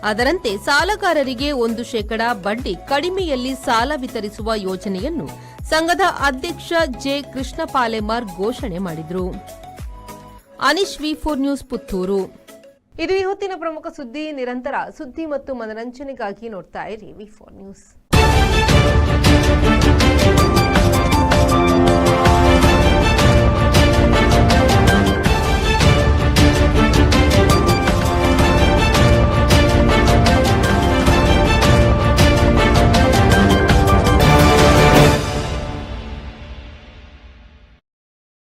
ಅದರಂತೆ ಸಾಲಗಾರರಿಗೆ 1% ಬಡ್ಡಿ ಕಡಿಮೆಯಲ್ಲಿ ಸಾಲ ವಿತರಿಸುವ ಯೋಜನೆಯನ್ನು ಸಂಘದ ಅಧ್ಯಕ್ಷ ಜೆ ಕೃಷ್ಣಪಾಲೆಮಾರ್ ಘೋಷಣೆ ಮಾಡಿದರು. ಅನೀಶ್ ವಿ4 ನ್ಯೂಸ್ ಪುತ್ತೂರು. ಇದು ಈ ಹೊತ್ತಿನ ಪ್ರಮುಖ ಸುದ್ದಿ. ನಿರಂತರ ಸುದ್ದಿ ಮತ್ತು ಮನರಂಜನೆಗಾಗಿ ನೋಡ್ತಾ ಇರಿ ವಿ4 ನ್ಯೂಸ್.